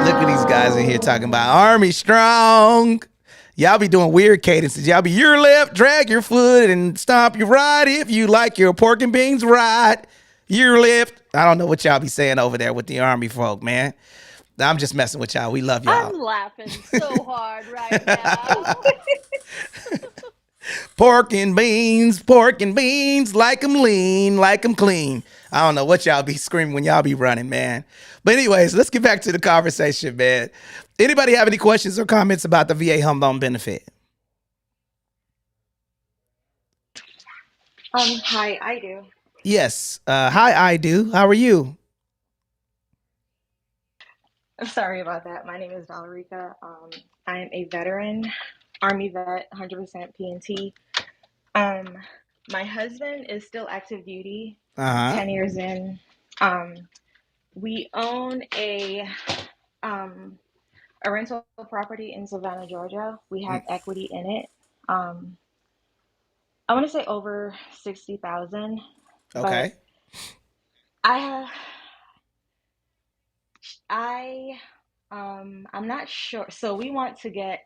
S1: Look at these guys in here talking about Army strong. Y'all be doing weird cadences. Y'all be your left, drag your foot, and stomp your right if you like your pork and beans right. Your left. I don't know what y'all be saying over there with the Army folk, man. I'm just messing with y'all. We love y'all.
S8: I'm laughing so hard right now.
S1: Pork and beans, like 'em lean, like 'em clean. I don't know what y'all be screaming when y'all be running, man. But anyways, let's get back to the conversation, man. Anybody have any questions or comments about the VA home loan benefit?
S15: Hi, I do.
S1: Yes. Hi, I do. How are you?
S15: I'm sorry about that. My name is Valerica. I am a veteran, Army vet, 100% PNT. Um, my husband is still active duty,
S1: Uh-huh.
S15: 10 years in. Um, we own a rental property in Savannah, Georgia. We have equity in it. Um, I want to say over 60,000, but
S1: Okay.
S15: I have I I'm not sure. So we want to get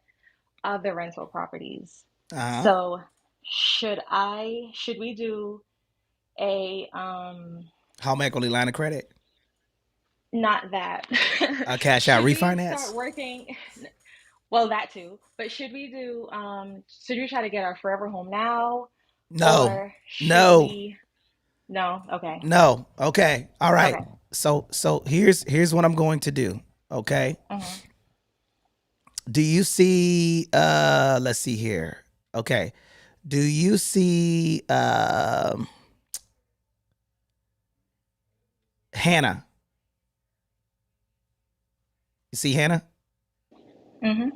S15: other rental properties.
S1: Uh-huh.
S15: So should we do a
S1: Home equity line of credit.
S15: not that.
S1: A cash out
S15: Should we start
S1: refinance.
S15: working, well, that too, but should we try to get our forever home now,
S1: No.
S15: or should
S1: No.
S15: we? No. Okay.
S1: No. Okay. All right.
S15: Okay.
S1: So here's what I'm going to do. Okay.
S15: Hmm.
S1: Do you see let's see here. Okay. Do you see Hannah? You see Hannah?
S15: Hmm.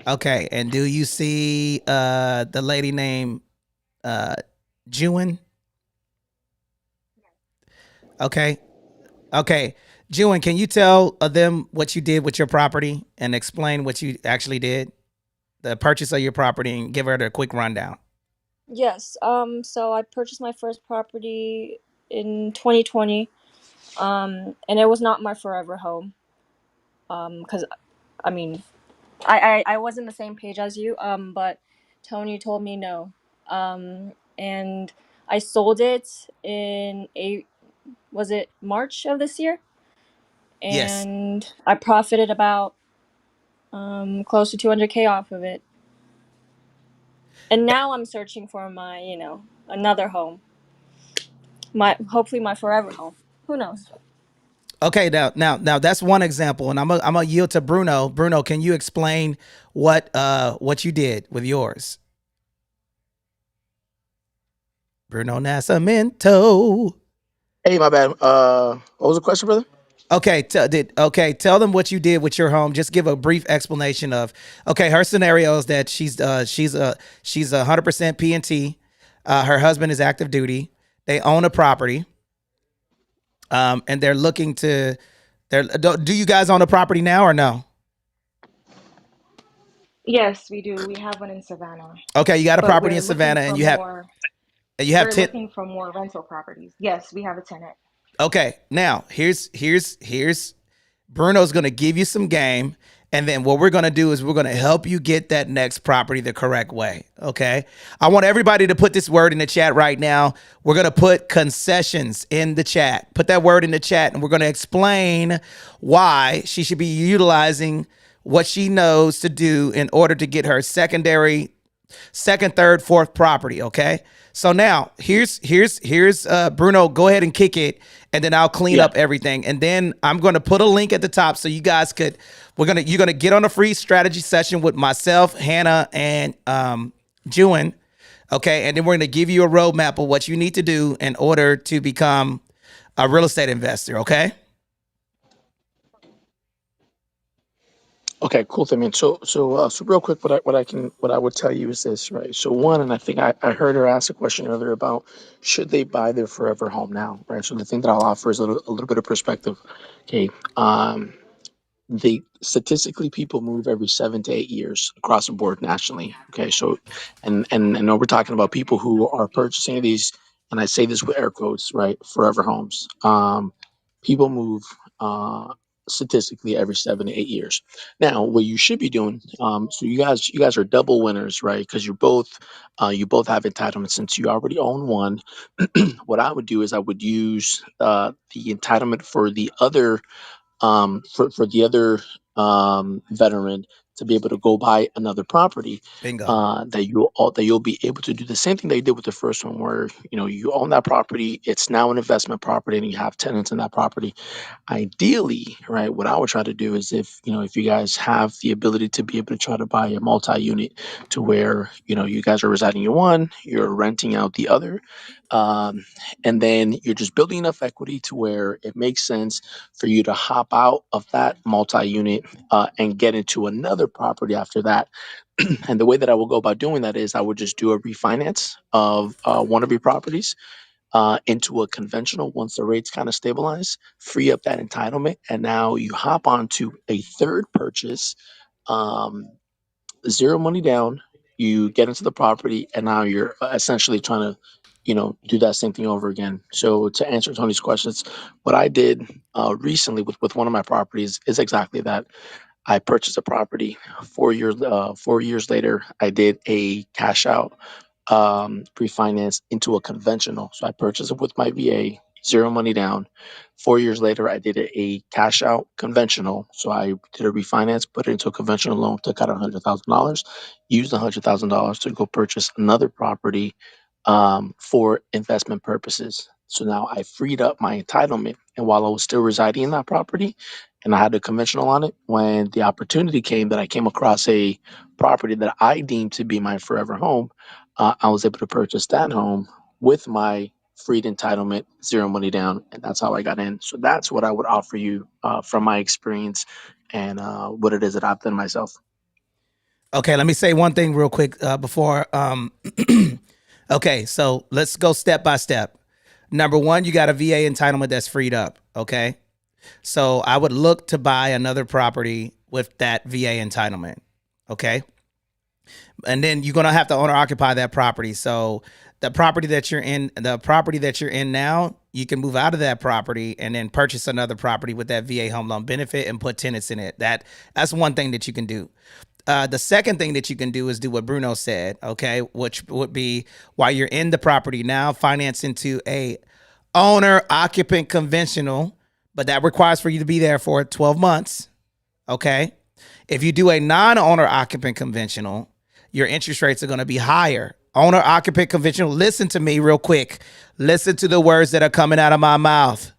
S1: Okay. And do you see the lady named Jewin? Okay. Okay. Jewin, can you tell them what you did with your property and explain what you actually did? The purchase of your property, and give her the quick rundown.
S14: Yes. So I purchased my first property in 2020. And it was not my forever home. Because I mean, I was in the same page as you. But Tony told me no. And I sold it in was it March of this year?
S1: Yes.
S14: And I profited about close to 200K off of it. And now I'm searching for my, another home. Hopefully my forever home. Who knows?
S1: Okay, now that's one example, and I'm gonna yield to Bruno. Bruno, can you explain what you did with yours? Bruno Nascimento.
S10: Hey, my bad. What was the question, brother?
S1: Okay, tell them what you did with your home. Just give a brief explanation of, okay, her scenario is that she's 100% P&T. Her husband is active duty. They own a property. And they're looking to, do you guys own a property now or no?
S15: Yes, we do. We have one in Savannah,
S1: Okay, you got a
S15: but
S1: property in Savannah, and you have
S15: we're
S1: 10.
S15: looking for more rental properties. Yes, we have a tenant.
S1: Okay, now here's Bruno's gonna give you some game, and then what we're gonna do is we're gonna help you get that next property the correct way. Okay, I want everybody to put this word in the chat right now. We're gonna put concessions in the chat. Put that word in the chat, and we're gonna explain why she should be utilizing what she knows to do in order to get her second, third, fourth property. Okay. So now here's Bruno. Go ahead and kick it, and then I'll clean
S10: Yeah.
S1: up everything, and then I'm going to put a link at the top so you guys could. You're gonna get on a free strategy session with myself, Hannah, and Jewin. Okay, and then we're gonna give you a roadmap of what you need to do in order to become a real estate investor. Okay.
S10: Okay, cool thing, man. So real quick, what I would tell you is this, right? So one, and I think I heard her ask a question earlier about should they buy their forever home now, right? So the thing that I'll offer is a little bit of perspective. Okay, they statistically people move every 7 to 8 years across the board nationally. Okay, so and we're talking about people who are purchasing these, and I say this with air quotes, right? Forever homes. People move statistically every 7 to 8 years. Now, what you should be doing, so you guys are double winners, right? Because you both have entitlements since you already own one. What I would do is I would use the entitlement for the other for the other veteran to be able to go buy another property
S1: Bingo.
S10: that you'll be able to do the same thing they did with the first one, where you own that property, it's now an investment property, and you have tenants in that property. Ideally, right, what I would try to do is if you guys have the ability to be able to try to buy a multi-unit to where you guys are residing in one, you're renting out the other, and then you're just building enough equity to where it makes sense for you to hop out of that multi-unit and get into another property after that. And the way that I will go about doing that is I would just do a refinance of one of your properties into a conventional once the rates kind of stabilize, free up that entitlement, and now you hop onto a third purchase, um, zero money down. You get into the property, and now you're essentially trying to, do that same thing over again. So to answer Tony's questions, what I did recently with one of my properties is exactly that. I purchased a property 4 years. 4 years later, I did a cash out refinance into a conventional. So I purchased it with my VA, zero money down. 4 years later, I did a cash out conventional. So I did a refinance, put it into a conventional loan, took out $100,000, used $100,000 to go purchase another property for investment purposes. So now I freed up my entitlement. And while I was still residing in that property and I had a conventional on it, when the opportunity came that I came across a property that I deemed to be my forever home, I was able to purchase that home with my freed entitlement, zero money down, and that's how I got in. So that's what I would offer you from my experience and what it is that I've done myself.
S1: Okay, let me say one thing real quick before. Okay, so let's go step by step. Number one, you got a VA entitlement that's freed up. Okay, so I would look to buy another property with that VA entitlement. Okay, and then you're gonna have to owner occupy that property. So the property that you're in now, you can move out of that property and then purchase another property with that VA home loan benefit and put tenants in it. That's one thing that you can do. The second thing that you can do is do what Bruno said, okay, which would be while you're in the property now, finance into a owner occupant conventional, but that requires for you to be there for 12 months, okay? If you do a non-owner occupant conventional, your interest rates are going to be higher. Owner occupant conventional, listen to me real quick. Listen to the words that are coming out of my mouth.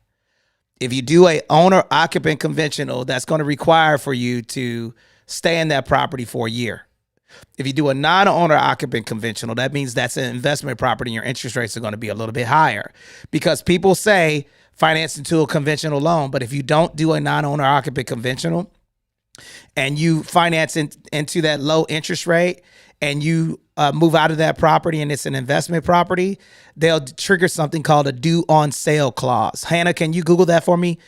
S1: If you do a owner occupant conventional, that's going to require for you to stay in that property for a year. If you do a non-owner occupant conventional, that means that's an investment property and your interest rates are going to be a little bit higher because people say finance into a conventional loan. But if you don't do a non-owner occupant conventional and you finance into that low interest rate and you move out of that property and it's an investment property, they'll trigger something called a due on sale clause. Hannah, can you Google that for me?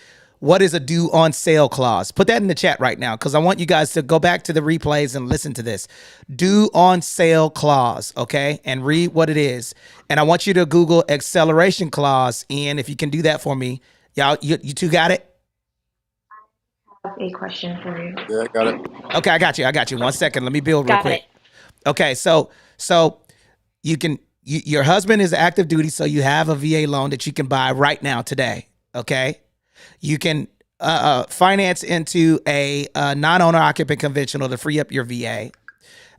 S1: What is a due on sale clause? Put that in the chat right now because I want you guys to go back to the replays and listen to this. Due on sale clause, okay? And read what it is. And I want you to Google acceleration clause. Ian, if you can do that for me. Y'all, you two got it?
S15: I have a question for you.
S3: Yeah, I got it.
S1: Okay, I got you. 1 second. Let me build real
S8: Got it.
S1: quick. Okay, so your husband is active duty, so you have a VA loan that you can buy right now today. Okay, you can finance into a non-owner occupant conventional to free up your VA,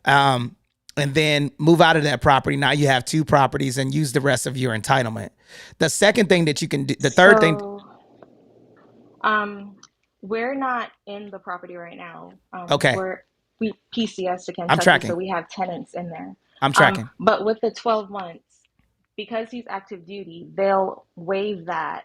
S1: and then move out of that property. Now you have two properties and use the rest of your entitlement. The second thing that you can do, the third thing.
S15: So, we're not in the property right now.
S1: Okay,
S15: We PCS to
S1: I'm
S15: Kentucky, so
S1: tracking.
S15: we have tenants in there.
S1: I'm tracking.
S15: But with the 12 months, because he's active duty, they'll waive that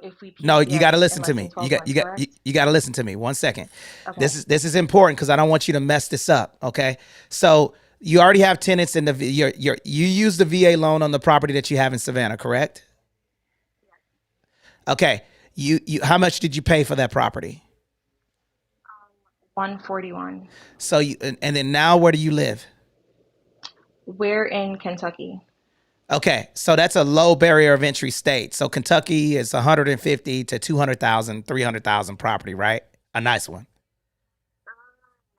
S15: If we
S1: No, you got to
S15: PCS in
S1: listen to
S15: less than
S1: me.
S15: 12 months, correct?
S1: You got to listen to me. 1 second.
S15: Okay.
S1: This is important because I don't want you to mess this up. Okay. So you already have tenants in the you use the VA loan on the property that you have in Savannah, correct? Okay. You how much did you pay for that property?
S15: 141.
S1: So and then now where do you live?
S15: We're in Kentucky.
S1: Okay, so that's a low barrier of entry state. So Kentucky is 150 to 200,000, 300,000 property, right? A nice one.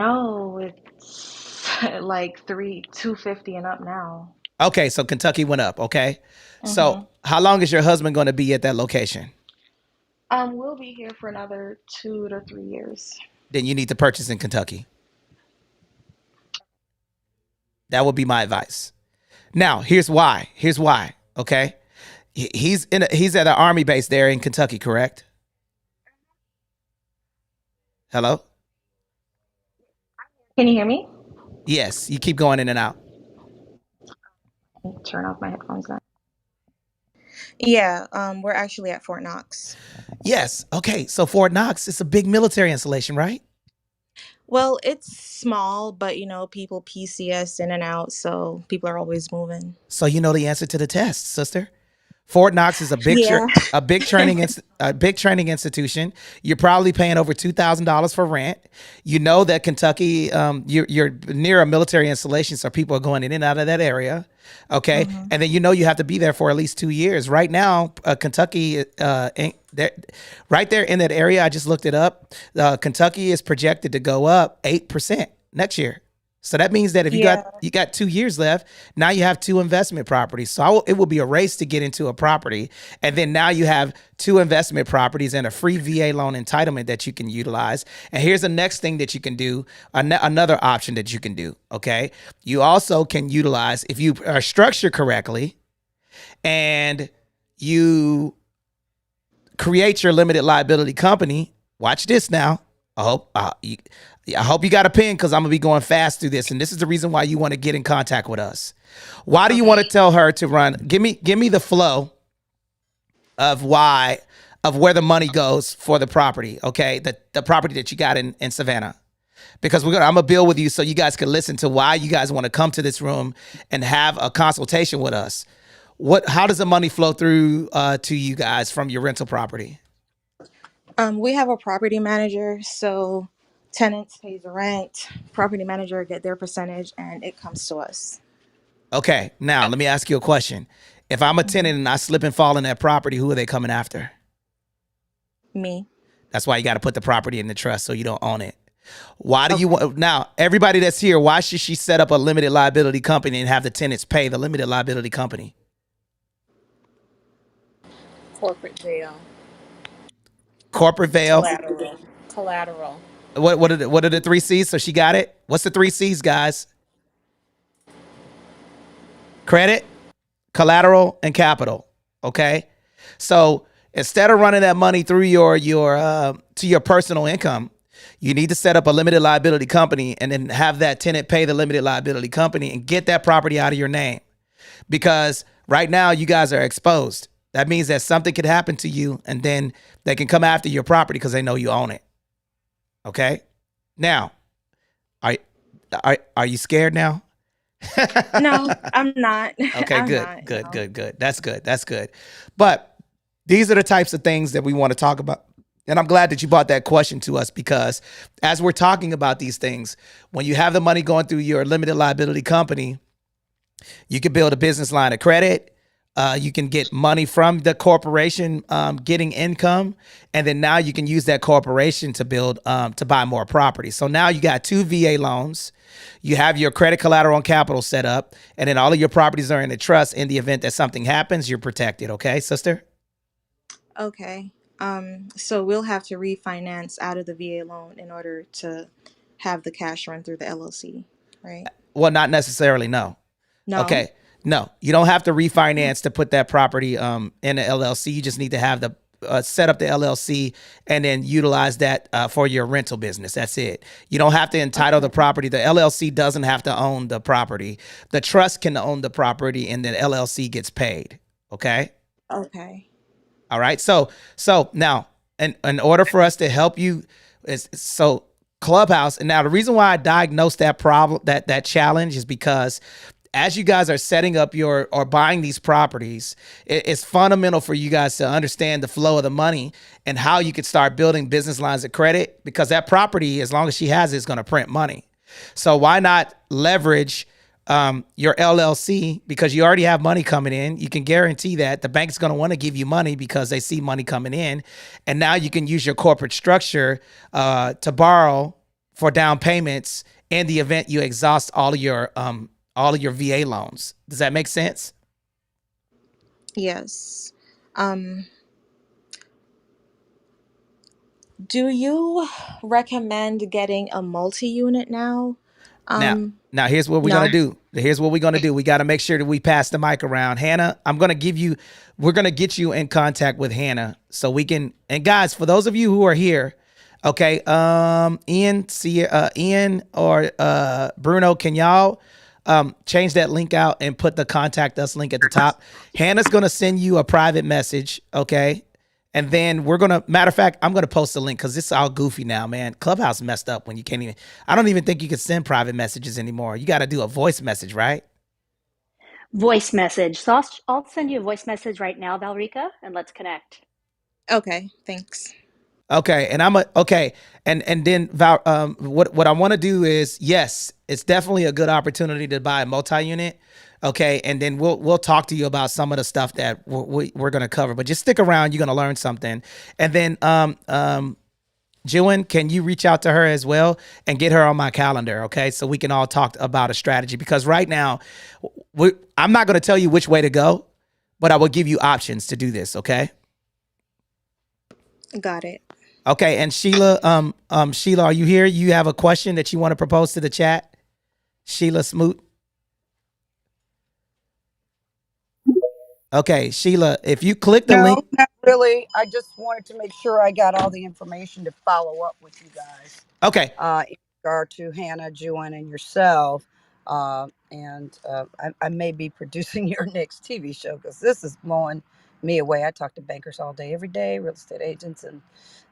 S15: No, it's like 250 and up now.
S1: Okay, so Kentucky went up. Okay,
S15: Mm-hmm.
S1: so how long is your husband going to be at that location?
S15: We'll be here for another 2 to 3 years.
S1: Then you need to purchase in Kentucky. That would be my advice. Now, here's why. Here's why. Okay, he's at an army base there in Kentucky, correct? Hello.
S15: Can you hear me?
S1: Yes, you keep going in and out.
S15: Turn off my headphones now.
S16: Yeah, we're actually at Fort Knox.
S1: Yes. Okay. So Fort Knox is a big military installation, right?
S16: Well, it's small, but people PCS in and out, so people are always moving.
S1: So you know the answer to the test, sister. Fort Knox is a big
S16: Yeah.
S1: a big training institution. You're probably paying over $2,000 for rent. You know that Kentucky, you're near a military installation, so people are going in and out of that area. Okay, and then you have to be there for at least 2 years. Right now, Kentucky, right there in that area, I just looked it up. Kentucky is projected to go up 8% next year. So that means that if you got 2 years left, now you have 2 investment properties. So it will be a race to get into a property. And then now you have 2 investment properties and a free VA loan entitlement that you can utilize. And here's the next thing that you can do, another option that you can do, okay? You also can utilize, if you are structured correctly and you create your limited liability company, watch this now. I hope you got a pen because I'm going to be going fast through this. And this is the reason why you want to get in contact with us. Why do you want to tell her to run? Give me the flow of where the money goes for the property, okay? The property that you got in Savannah. Because I'm going to build with you so you guys can listen to why you guys want to come to this room and have a consultation with us. How does the money flow through to you guys from your rental property?
S16: We have a property manager, so tenants pay the rent, property manager get their percentage, and it comes to us.
S1: Okay, now let me ask you a question. If I'm a tenant and I slip and fall in that property, who are they coming after?
S16: Me.
S1: That's why you got to put the property in the trust so you don't own it. Why do you want, now everybody that's here, why should she set up a limited liability company and have the tenants pay the limited liability company?
S13: Corporate jail.
S1: Corporate veil.
S13: Collateral.
S1: What are the 3 C's? So she got it. What's the 3 C's, guys? Credit, collateral, and capital. Okay. So instead of running that money through your to your personal income, you need to set up a limited liability company and then have that tenant pay the limited liability company and get that property out of your name. Because right now you guys are exposed. That means that something could happen to you and then they can come after your property because they know you own it. Okay. Now, are you scared now?
S16: No, I'm not.
S1: Okay,
S16: I'm
S1: good,
S16: not,
S1: good,
S16: no.
S1: good. That's good. That's good. But these are the types of things that we want to talk about. And I'm glad that you brought that question to us because as we're talking about these things, when you have the money going through your limited liability company, you can build a business line of credit. You can get money from the corporation, getting income, and then now you can use that corporation to build, to buy more property. So now you got 2 VA loans. You have your credit collateral and capital set up, and then all of your properties are in the trust. In the event that something happens, you're protected. Okay, sister?
S16: Okay. So we'll have to refinance out of the VA loan in order to have the cash run through the LLC, right?
S1: Well, not necessarily, no.
S16: No.
S1: Okay. No, you don't have to refinance to put that property in the LLC. You just need to have the set up the LLC and then utilize that for your rental business. That's it. You don't have to entitle the property. The LLC doesn't have to own the property. The trust can own the property and the LLC gets paid. Okay?
S16: Okay.
S1: All right. So now, in order for us to help you, so Clubhouse. And now the reason why I diagnosed that problem, that challenge, is because as you guys are setting up your or buying these properties, it's fundamental for you guys to understand the flow of the money and how you could start building business lines of credit, because that property, as long as she has it, is going to print money. So why not leverage your LLC, because you already have money coming in. You can guarantee that the bank's going to want to give you money because they see money coming in. And now you can use your corporate structure to borrow for down payments in the event you exhaust all of your VA loans. Does that make sense?
S16: Yes. Um, do you recommend getting a multi-unit now?
S1: Now, now here's what we're
S16: No.
S1: gonna do. Here's what we're gonna do. We got to make sure that we pass the mic around. Hannah, we're gonna get you in contact with Hannah so we can. And guys, for those of you who are here, okay, Ian or Bruno, can y'all change that link out and put the contact us link at the top? Hannah's gonna send you a private message, okay? And then matter of fact, I'm gonna post the link because this is all goofy now, man. Clubhouse messed up when you can't even, I don't even think you can send private messages anymore. You got to do a voice message, right?
S8: Voice message. So I'll send you a voice message right now, Valrica, and let's connect.
S16: Okay, thanks.
S1: Okay, and and then Val, what I want to do is, yes, it's definitely a good opportunity to buy a multi-unit. Okay, and then we'll talk to you about some of the stuff that we're going to cover, but just stick around. You're going to learn something, and then Jewin, can you reach out to her as well and get her on my calendar, okay? So we can all talk about a strategy, because right now I'm not going to tell you which way to go, but I will give you options to do this, okay?
S16: Got it.
S1: Okay, and Sheila, Sheila, are you here? You have a question that you want to propose to the chat? Sheila Smoot. Okay, Sheila, if you click the
S12: No,
S1: link.
S12: not really. I just wanted to make sure I got all the information to follow up with you guys
S1: Okay,
S12: in regard to Hannah, Jewin, and yourself. I may be producing your next TV show because this is blowing me away. I talk to bankers all day, every day, real estate agents, and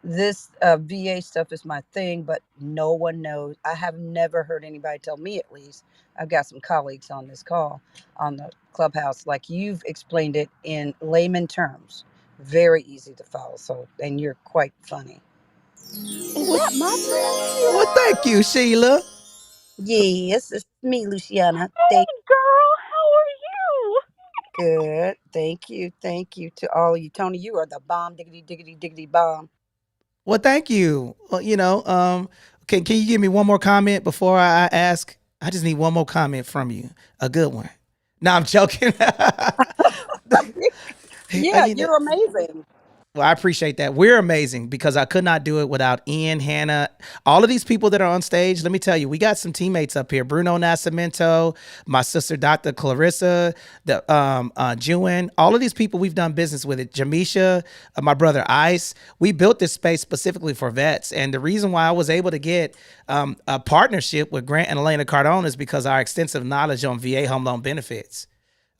S12: this VA stuff is my thing, but no one knows. I have never heard anybody tell me, at least. I've got some colleagues on this call on the Clubhouse, like you've explained it in layman terms, very easy to follow. So, and you're quite funny.
S8: Is
S1: Well,
S8: that my friend
S1: well,
S8: Sheila?
S1: thank you, Sheila.
S12: Yes, it's me, Luciana.
S8: Hey,
S12: Thank
S8: girl, how are you?
S12: good. Thank you. Thank you to all of you. Tony, you are the bomb, diggity, diggity, diggity bomb.
S1: Well, thank you. Well, can you give me one more comment before I ask? I just need one more comment from you, a good one. No, I'm joking.
S12: Yeah,
S1: You know,
S12: you're amazing.
S1: well, I appreciate that. We're amazing because I could not do it without Ian, Hannah, all of these people that are on stage. Let me tell you, we got some teammates up here. Bruno Nascimento, my sister, Dr. Clarissa, the Jewin, all of these people we've done business with. It. Jamisha, my brother Ice. We built this space specifically for vets. And the reason why I was able to get a partnership with Grant and ELENA Cardone is because our extensive knowledge on VA home loan benefits.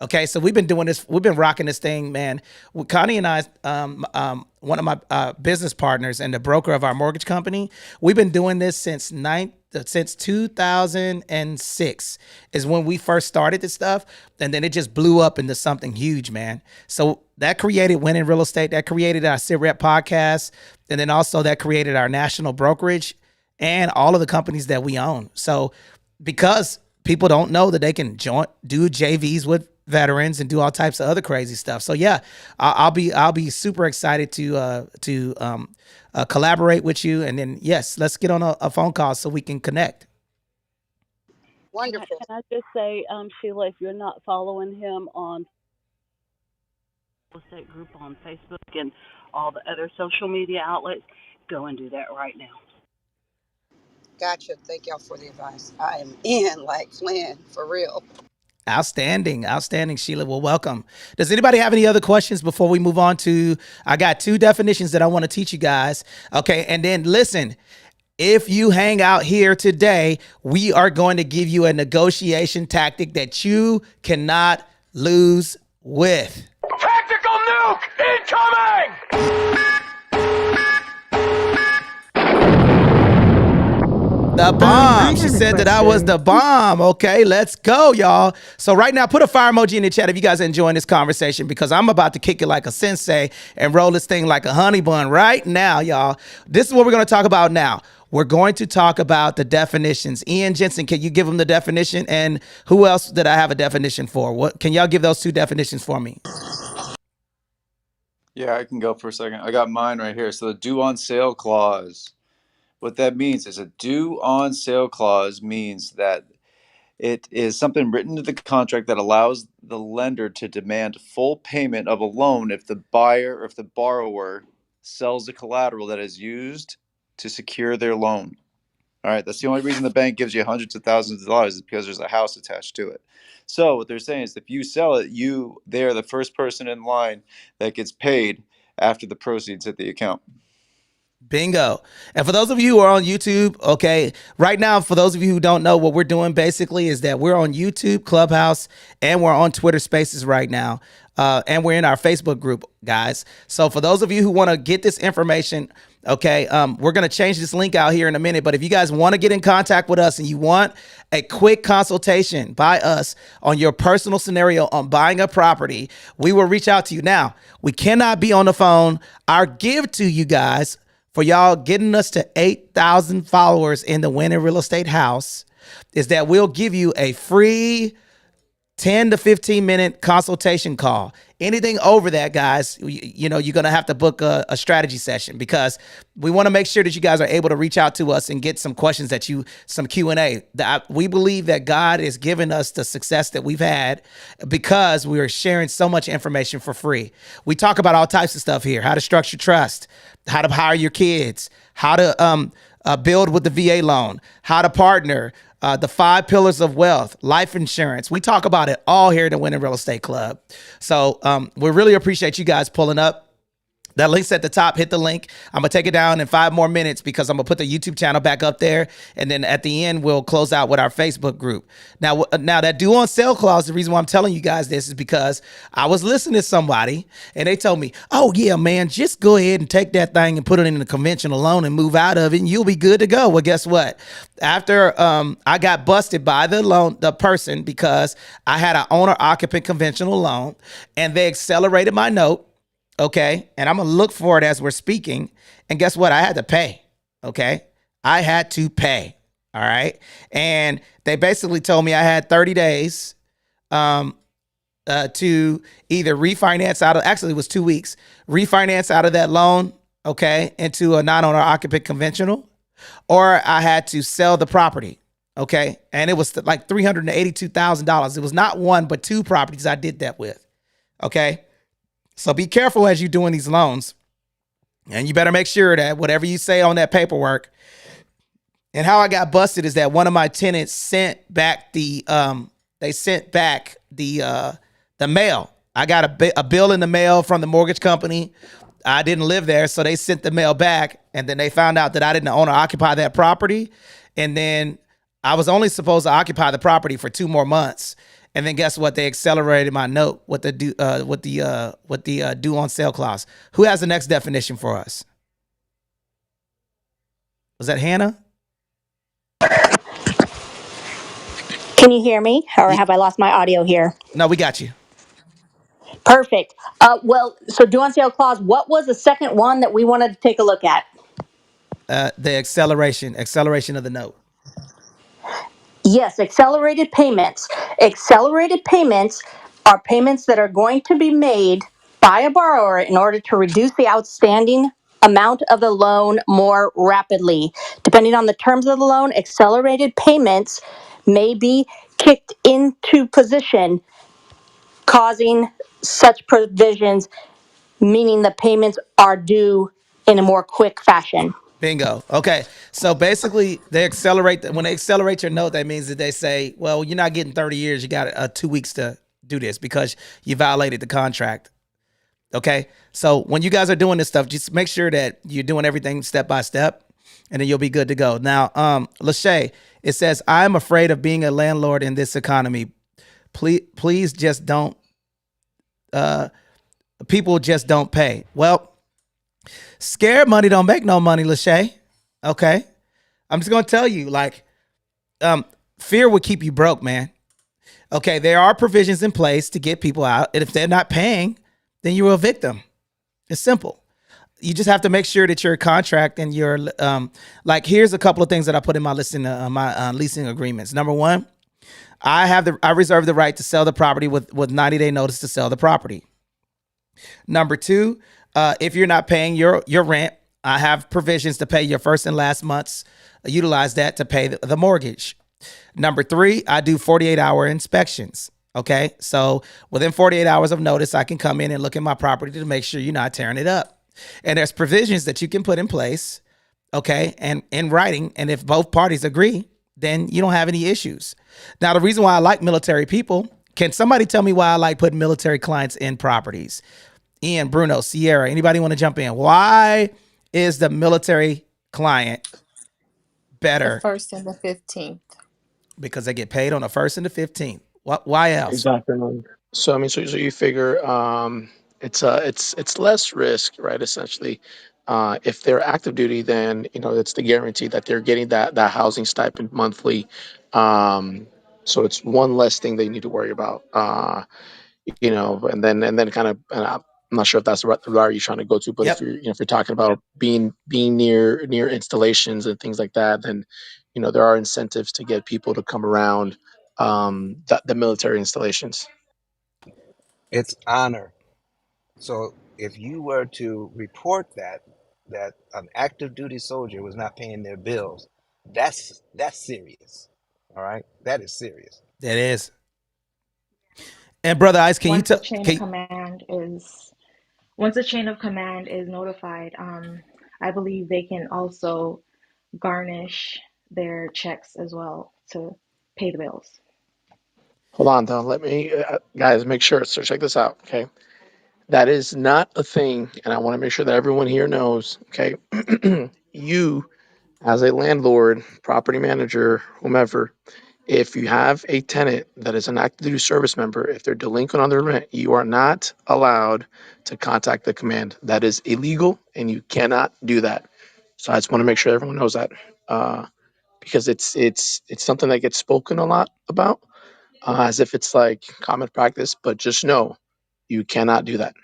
S1: Okay, so we've been doing this. We've been rocking this thing, man. Connie and I, one of my business partners and the broker of our mortgage company, we've been doing this since 2006 is when we first started this stuff, and then it just blew up into something huge, man. So that created Winning Real Estate. That created our SITREP podcast, and then also that created our national brokerage and all of the companies that we own. So because people don't know that they can do JVs with veterans and do all types of other crazy stuff. So yeah, I'll be super excited to collaborate with you. And then yes, let's get on a phone call so we can connect.
S12: Wonderful.
S17: Can I just say, Sheila, if you're not following him on Real Estate Group on Facebook and all the other social media outlets, go and do that right now.
S12: Gotcha. Thank y'all for the advice. I am in like Flynn, for real.
S1: Outstanding, Sheila. Well, welcome. Does anybody have any other questions before we move on to? I got 2 definitions that I want to teach you guys. Okay, and then listen. If you hang out here today, we are going to give you a negotiation tactic that you cannot lose with.
S18: Tactical nuke!
S1: The bomb.
S5: I
S1: She
S5: have a
S1: said that I was
S5: question.
S1: the bomb. Okay, let's go, y'all. So right now, put a fire emoji in the chat if you guys are enjoying this conversation, because I'm about to kick it like a sensei and roll this thing like a honey bun right now, y'all. This is what we're going to talk about now. We're going to talk about the definitions. Ian Jensen, can you give them the definition? And who else did I have a definition for? What can y'all give those two definitions for me?
S3: Yeah, I can go for a second. I got mine right here. So the due on sale clause. What that means is a due on sale clause means that it is something written into the contract that allows the lender to demand full payment of a loan if the buyer or if the borrower sells the collateral that is used to secure their loan. All right, that's the only reason the bank gives you hundreds of thousands of dollars is because there's a house attached to it. So what they're saying is if you sell it, they're the first person in line that gets paid after the proceeds hit the account.
S1: Bingo. And for those of you who are on YouTube, okay, right now, for those of you who don't know, what we're doing basically is that we're on YouTube, Clubhouse, and we're on Twitter Spaces right now. And we're in our Facebook group, guys. So for those of you who want to get this information, okay, we're going to change this link out here in a minute. But if you guys want to get in contact with us and you want a quick consultation by us on your personal scenario on buying a property, we will reach out to you. Now, we cannot be on the phone. Our give to you guys for y'all getting us to 8,000 followers in the Winning Real Estate House is that we'll give you a free 10 to 15 minute consultation call. Anything over that, guys, you know, you're going to have to book a strategy session, because we want to make sure that you guys are able to reach out to us and get some questions some Q&A. We believe that God is giving us the success that we've had because we are sharing so much information for free. We talk about all types of stuff here: how to structure trust, how to hire your kids, how to build with the VA loan, how to partner, the 5 pillars of wealth, life insurance. We talk about it all here at the Winning Real Estate Club. So we really appreciate you guys pulling up. That link's at the top. Hit the link. I'm going to take it down in 5 more minutes because I'm going to put the YouTube channel back up there. And then at the end, we'll close out with our Facebook group. Now that due on sale clause, the reason why I'm telling you guys this is because I was listening to somebody and they told me, oh yeah, man, just go ahead and take that thing and put it in a conventional loan and move out of it and you'll be good to go. Well, guess what? After I got busted by the person because I had an owner occupant conventional loan and they accelerated my note. Okay. And I'm going to look for it as we're speaking. And guess what? I had to pay. Okay. I had to pay. All right. And they basically told me I had 30 days to either refinance actually it was 2 weeks, refinance out of that loan. Okay. Into a non-owner occupant conventional, or I had to sell the property. Okay. And it was like $382,000. It was not one, but 2 properties I did that with. Okay. So be careful as you're doing these loans, and you better make sure that whatever you say on that paperwork. And how I got busted is that one of my tenants sent back the mail. I got a bill in the mail from the mortgage company. I didn't live there, so they sent the mail back, and then they found out that I didn't own or occupy that property, and then I was only supposed to occupy the property for 2 more months. And then guess what? They accelerated my note with the due on sale clause. Who has the next definition for us? Was that Hannah?
S8: Can you hear me, or have I lost my audio here?
S1: No, we got you.
S8: Perfect. So due on sale clause, what was the second one that we wanted to take a look at?
S1: The acceleration of the note.
S8: Yes, accelerated payments. Accelerated payments are payments that are going to be made by a borrower in order to reduce the outstanding amount of the loan more rapidly. Depending on the terms of the loan, accelerated payments may be kicked into position, causing such provisions, meaning the payments are due in a more quick fashion.
S1: Bingo. Okay. So basically, when they accelerate your note, that means that they say, well, you're not getting 30 years. You got 2 weeks to do this because you violated the contract. Okay. So when you guys are doing this stuff, just make sure that you're doing everything step by step, and then you'll be good to go. Now, Lachey, it says, I'm afraid of being a landlord in this economy. Please just don't People just don't pay. Well, scared money don't make no money, Lachey. Okay. I'm just gonna tell you, like, fear will keep you broke, man. Okay, there are provisions in place to get people out, and if they're not paying, then you're a victim. It's simple. You just have to make sure that your contract and your like. Here's a couple of things that I put in my leasing agreements. Number one, I reserve the right to sell the property with 90-day notice to sell the property. Number two, if you're not paying your rent, I have provisions to pay your first and last months. Utilize that to pay the mortgage. Number three, I do 48-hour inspections. Okay, so within 48 hours of notice, I can come in and look at my property to make sure you're not tearing it up. And there's provisions that you can put in place, okay, and in writing. And if both parties agree, then you don't have any issues. Now, the reason why I like military people, can somebody tell me why I like putting military clients in properties? Ian, Bruno, Sierra, anybody want to jump in? Why is the military client
S18: The
S1: better?
S18: first and the 15th.
S1: Because they get paid on the 1st and the 15th. Why else?
S10: Exactly. So I mean, so you figure it's less risk, right? Essentially, if they're active duty, then it's the guarantee that they're getting that housing stipend monthly. So it's one less thing they need to worry about. And then kind of, and I'm not sure if that's the route you're trying to go to, but if
S1: Yep.
S10: you're talking about being near installations and things like that, then there are incentives to get people to come around the military installations.
S19: It's honor. So if you were to report that an active duty soldier was not paying their bills, that's serious. All right, that is serious.
S1: That is. And Brother Ice, can you
S15: Once the
S1: tell?
S15: chain of command is once the chain of command is notified, I believe they can also garnish their checks as well to pay the bills.
S10: Hold on, though. Let me, guys, make sure. So check this out, okay? That is not a thing, and I want to make sure that everyone here knows, okay? You, as a landlord, property manager, whomever, if you have a tenant that is an active duty service member, if they're delinquent on their rent, you are not allowed to contact the command. That is illegal, and you cannot do that. So I just want to make sure everyone knows that, because it's something that gets spoken a lot about, as if it's like common practice. But just know, you cannot do that.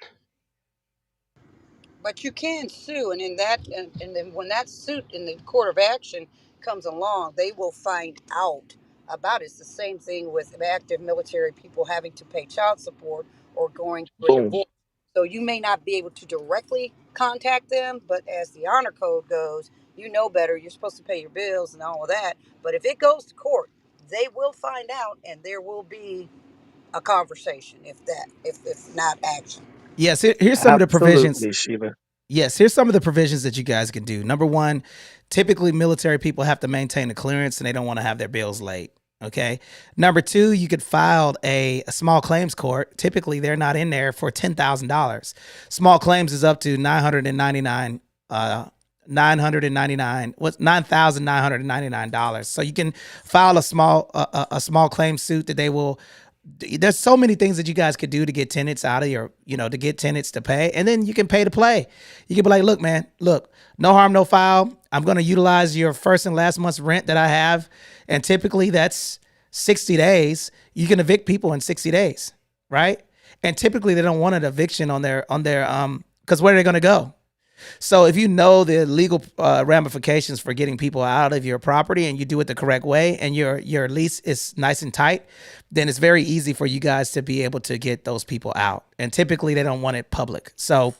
S12: But you can sue, and in that, and then when that suit in the court of action comes along, they will find out about it. It's the same thing with active military people having to pay child support or going through a
S10: Boom.
S12: divorce. So you may not be able to directly contact them, but as the honor code goes, you know better. You're supposed to pay your bills and all of that. But if it goes to court, they will find out, and there will be a conversation, if not action.
S1: Yes, here's some of the provisions.
S10: Absolutely, Sheila.
S1: Yes, here's some of the provisions that you guys can do. Number one, typically military people have to maintain a clearance and they don't want to have their bills late. Okay. Number two, you could file a small claims court. Typically, they're not in there for $10,000. Small claims is up to $999. So you can file a small claim suit that they will. There's so many things that you guys could do to get tenants out of your, to get tenants to pay. And then you can pay to play. You can be like, look, man, look, no harm, no foul. I'm going to utilize your first and last month's rent that I have. And typically that's 60 days. You can evict people in 60 days, right? And typically they don't want an eviction on their, because where are they going to go? So if you know the legal ramifications for getting people out of your property and you do it the correct way and your lease is nice and tight, then it's very easy for you guys to be able to get those people out. And typically they don't want it public. So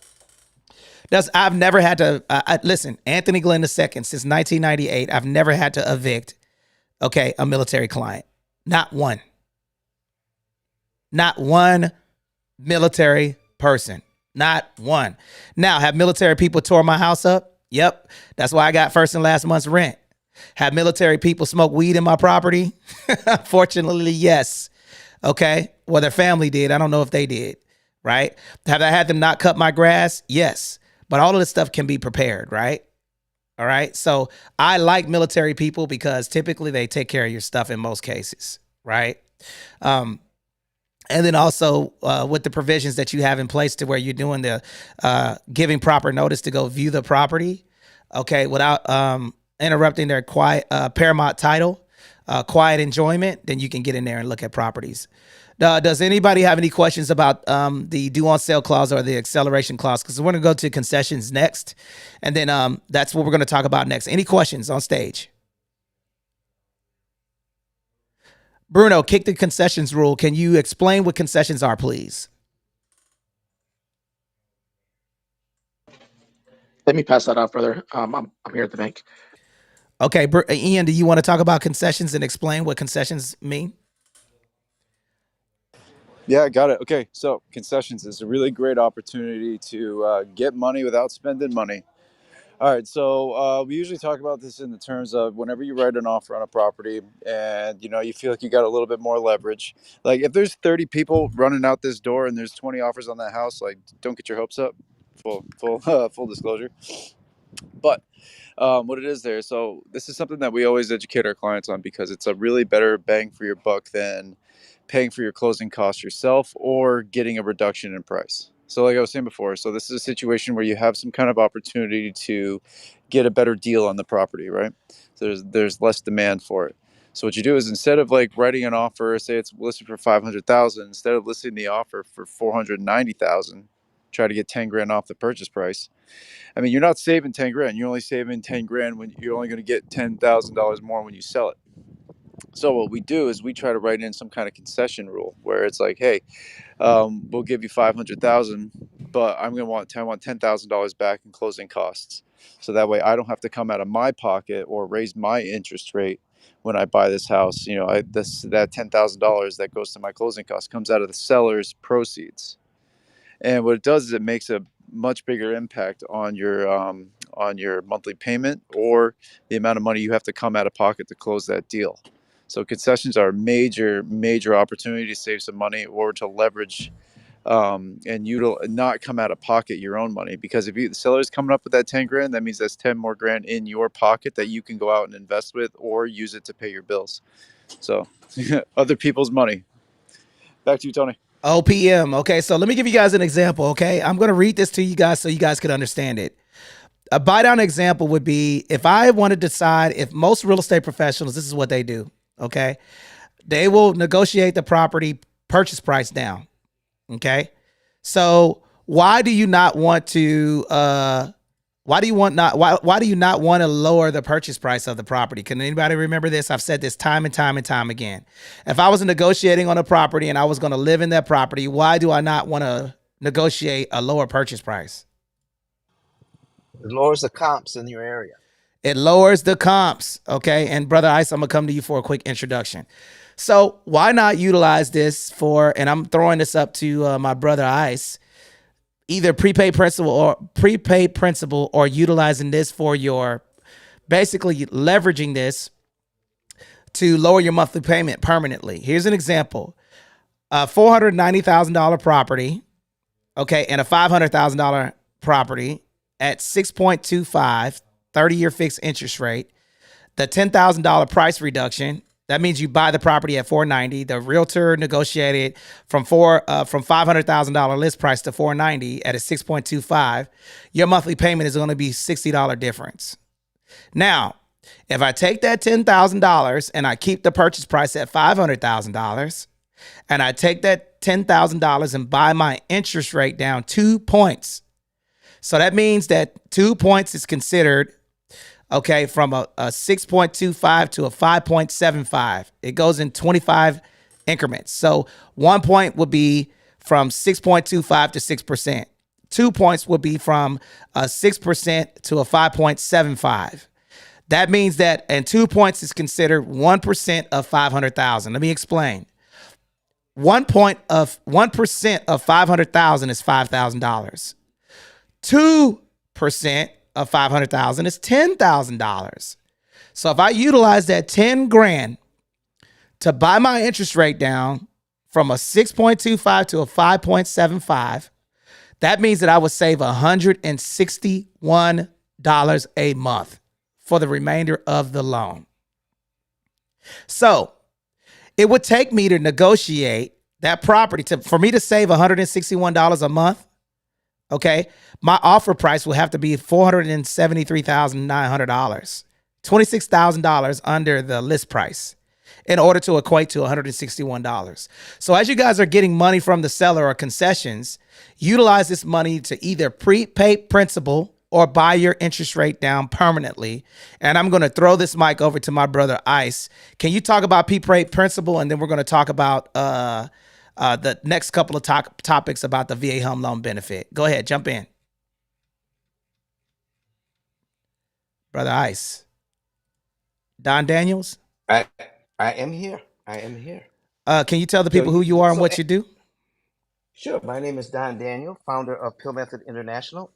S1: I've never had to, listen, Anthony Glenn II, since 1998, I've never had to evict, a military client. Not one military person. Not one. Now, have military people tore my house up? Yep. That's why I got first and last month's rent. Have military people smoke weed in my property? Fortunately, yes. Okay. Well, their family did. I don't know if they did. Right. Have I had them not cut my grass? Yes. But all of this stuff can be prepared. Right. All right. So I like military people because typically they take care of your stuff in most cases. Right. And then also with the provisions that you have in place to where you're doing the giving proper notice to go view the property, okay, without interrupting their quiet paramount title, quiet enjoyment, then you can get in there and look at properties. Does anybody have any questions about the due on sale clause or the acceleration clause? Because we're going to go to concessions next, and then that's what we're going to talk about next. Any questions on stage? Bruno, kick the concessions rule. Can you explain what concessions are, please?
S10: Let me pass that out further. I'm here at the bank.
S1: Okay, Ian, do you want to talk about concessions and explain what concessions mean?
S3: Yeah, I got it. Okay, so concessions is a really great opportunity to get money without spending money. All right, so we usually talk about this in the terms of whenever you write an offer on a property and you feel like you got a little bit more leverage. Like if there's 30 people running out this door and there's 20 offers on that house, like don't get your hopes up. Full disclosure. But what it is there, so this is something that we always educate our clients on because it's a really better bang for your buck than paying for your closing costs yourself or getting a reduction in price. So like I was saying before, so this is a situation where you have some kind of opportunity to get a better deal on the property, right? So there's less demand for it. So what you do is instead of like writing an offer, say it's listed for 500,000, instead of listing the offer for 490,000, try to get 10 grand off the purchase price. I mean, you're not saving 10 grand. You're only saving 10 grand when you're only going to get $10,000 more when you sell it. So what we do is we try to write in some kind of concession rule where it's like, hey, we'll give you 500,000, but I want $10,000 back in closing costs. So that way I don't have to come out of my pocket or raise my interest rate when I buy this house. That $10,000 that goes to my closing costs comes out of the seller's proceeds. And what it does is it makes a much bigger impact on your monthly payment or the amount of money you have to come out of pocket to close that deal. So concessions are a major opportunity to save some money or to leverage and not come out of pocket your own money. Because if the seller's coming up with that 10 grand, that means that's 10 more grand in your pocket that you can go out and invest with or use it to pay your bills. So other people's money. Back to you, Tony.
S1: OPM. Okay, so let me give you guys an example. Okay, I'm going to read this to you guys so you guys can understand it. A buy down example would be if I want to decide if most real estate professionals, this is what they do. Okay, they will negotiate the property purchase price down. Okay, so why do you not want to? Why do you not want to lower the purchase price of the property? Can anybody remember this? I've said this time and time and time again. If I was negotiating on a property and I was going to live in that property, why do I not want to negotiate a lower purchase price?
S19: It lowers the comps in your area.
S1: It lowers the comps. Okay. And Brother Ice, I'm going to come to you for a quick introduction. So why not utilize this for, and I'm throwing this up to my brother Ice, either prepaid principal or utilizing this for your, basically leveraging this to lower your monthly payment permanently. Here's an example. A $490,000 property, okay, and a $500,000 property at 6.25, 30-year fixed interest rate. The $10,000 price reduction, that means you buy the property at $490. The realtor negotiated from $500,000 list price to $490 at a 6.25. Your monthly payment is going to be $60 difference. Now, if I take that $10,000 and I keep the purchase price at $500,000, and I take that $10,000 and buy my interest rate down 2 points. So that means that 2 points is considered, okay, from a 6.25 to a 5.75. It goes in 25 increments. So 1 point would be from 6.25 to 6%. 2 points would be from a 6% to a 5.75. That means that, and 2 points is considered 1% of 500,000. Let me explain. 1% of 500,000 is $5,000. 2% of 500,000 is $10,000. So if I utilize that 10 grand to buy my interest rate down from a 6.25 to a 5.75, that means that I would save $161 a month for the remainder of the loan. So it would take me to negotiate that property for me to save $161 a month, okay, my offer price will have to be $473,900, $26,000 under the list price in order to equate to $161. So as you guys are getting money from the seller or concessions, utilize this money to either prepay principal or buy your interest rate down permanently. And I'm going to throw this mic over to my brother Ice. Can you talk about prepay principal, and then we're going to talk about the next couple of topics about the VA home loan benefit. Go ahead, jump in. Brother Ice. Don Daniels?
S19: I am here. I am here.
S1: Can you tell the
S19: So
S1: people who you are and what you do?
S19: sure. My name is Don Daniel, founder of Pill Method International,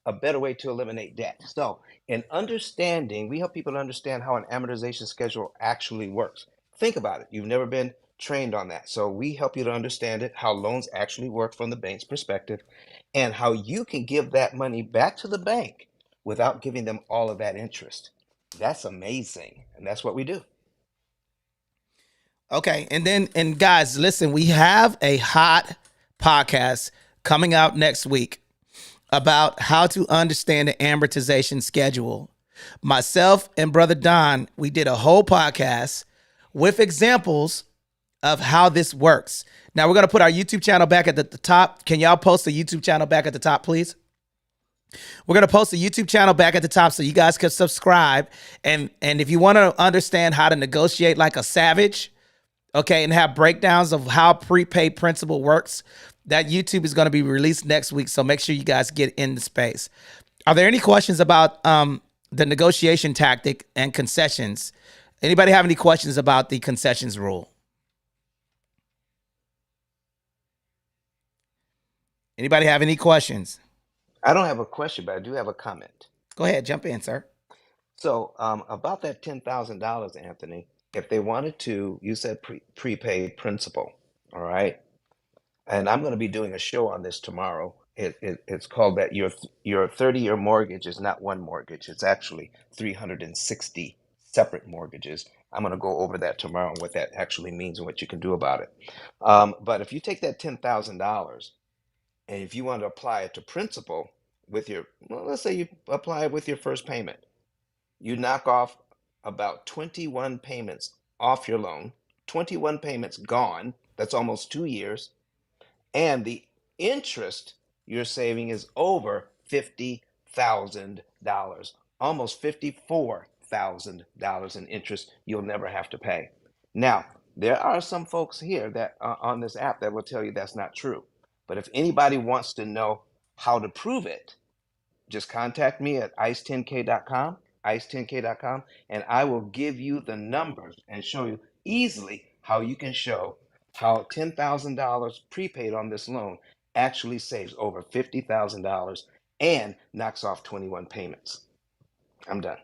S19: a better way to eliminate debt. So, in understanding, we help people to understand how an amortization schedule actually works. Think about it. You've never been trained on that. So, we help you to understand it, how loans actually work from the bank's perspective, and how you can give that money back to the bank without giving them all of that interest. That's amazing. And that's what we do.
S1: Okay, and guys, listen, we have a hot podcast coming out next week about how to understand the amortization schedule. Myself and Brother Don, we did a whole podcast with examples of how this works. Now we're going to put our YouTube channel back at the top. Can y'all post the YouTube channel back at the top, please? We're going to post the YouTube channel back at the top so you guys can subscribe. And if you want to understand how to negotiate like a savage, okay, and have breakdowns of how prepaid principal works, that YouTube is going to be released next week. So make sure you guys get in the space. Are there any questions about the negotiation tactic and concessions? Anybody have any questions about the concessions rule? Anybody have any questions?
S19: I don't have a question, but I do have a comment.
S1: Go ahead, jump in, sir.
S19: So, about that $10,000, Anthony, if they wanted to, you said prepaid principal, all right? And I'm going to be doing a show on this tomorrow. It's called that your 30-year mortgage is not one mortgage. It's actually 360 separate mortgages. I'm going to go over that tomorrow and what that actually means and what you can do about it. But if you take that $10,000 and if you want to apply it to principal with your, well, let's say you apply it with your first payment, you knock off about 21 payments off your loan, 21 payments gone. That's almost 2 years. And the interest you're saving is over $50,000, almost $54,000 in interest you'll never have to pay. Now, there are some folks here that on this app that will tell you that's not true. But if anybody wants to know how to prove it, just contact me at ice10k.com, ice10k.com, and I will give you the numbers and show you easily how you can show how $10,000 prepaid on this loan actually saves over $50,000 and knocks off 21 payments. I'm done.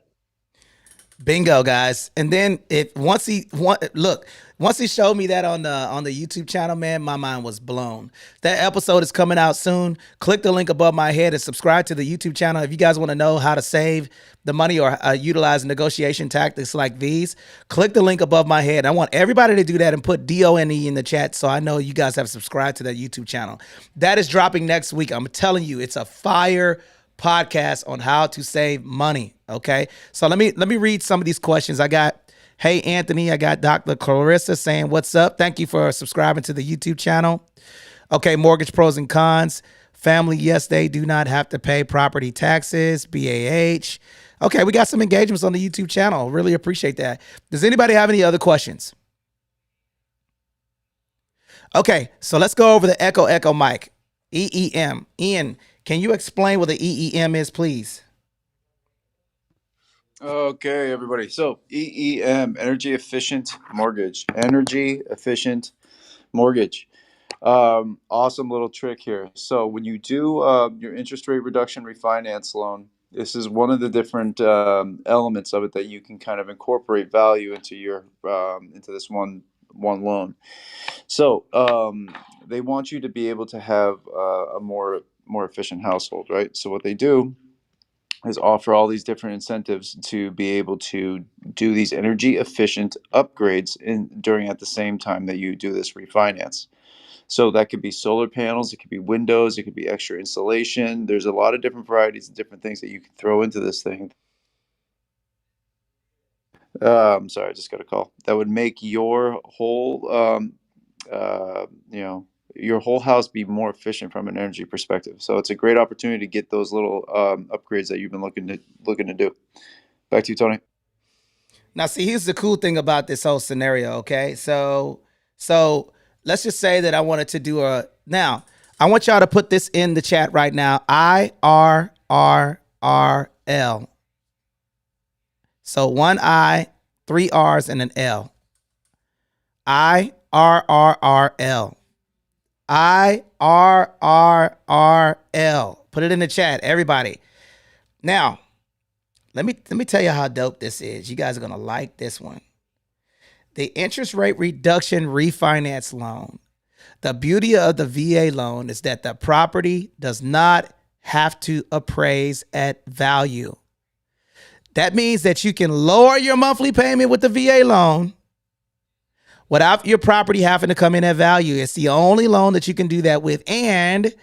S1: Bingo, guys. And then once he showed me that on the YouTube channel, man, my mind was blown. That episode is coming out soon. Click the link above my head and subscribe to the YouTube channel if you guys want to know how to save the money or utilize negotiation tactics like these. Click the link above my head. I want everybody to do that and put DONE in the chat so I know you guys have subscribed to that YouTube channel. That is dropping next week. I'm telling you, it's a fire podcast on how to save money. Okay, so let me read some of these questions. I got, hey Anthony, I got Dr. Clarissa saying, what's up? Thank you for subscribing to the YouTube channel. Okay, mortgage pros and cons. Family, yes, they do not have to pay property taxes. BAH. Okay, we got some engagements on the YouTube channel. Really appreciate that. Does anybody have any other questions? Okay, so let's go over the echo mic. EEM. Ian, can you explain what the EEM is, please?
S3: Okay, everybody. So EEM, energy efficient mortgage. Energy efficient mortgage. Awesome little trick here. So when you do your interest rate reduction refinance loan, this is one of the different elements of it that you can kind of incorporate value into your into this one loan. So they want you to be able to have a more efficient household, right? So what they do is offer all these different incentives to be able to do these energy efficient upgrades during at the same time that you do this refinance. So that could be solar panels, it could be windows, it could be extra insulation. There's a lot of different varieties and different things that you can throw into this thing. I'm sorry, I just got a call. That would make your whole, you know, your whole house be more efficient from an energy perspective. So it's a great opportunity to get those little upgrades that you've been looking to do. Back to you, Tony.
S1: Now, see, here's the cool thing about this whole scenario. Okay, so let's just say that I wanted to do a. Now, I want y'all to put this in the chat right now. IRRRL. So 1 I, 3 R's, and an L. IRRRL. IRRRL. Put it in the chat, everybody. Now, let me tell you how dope this is. You guys are gonna like this one. The interest rate reduction refinance loan. The beauty of the VA loan is that the property does not have to appraise at value. That means that you can lower your monthly payment with the VA loan without your property having to come in at value. It's the only loan that you can do that with, and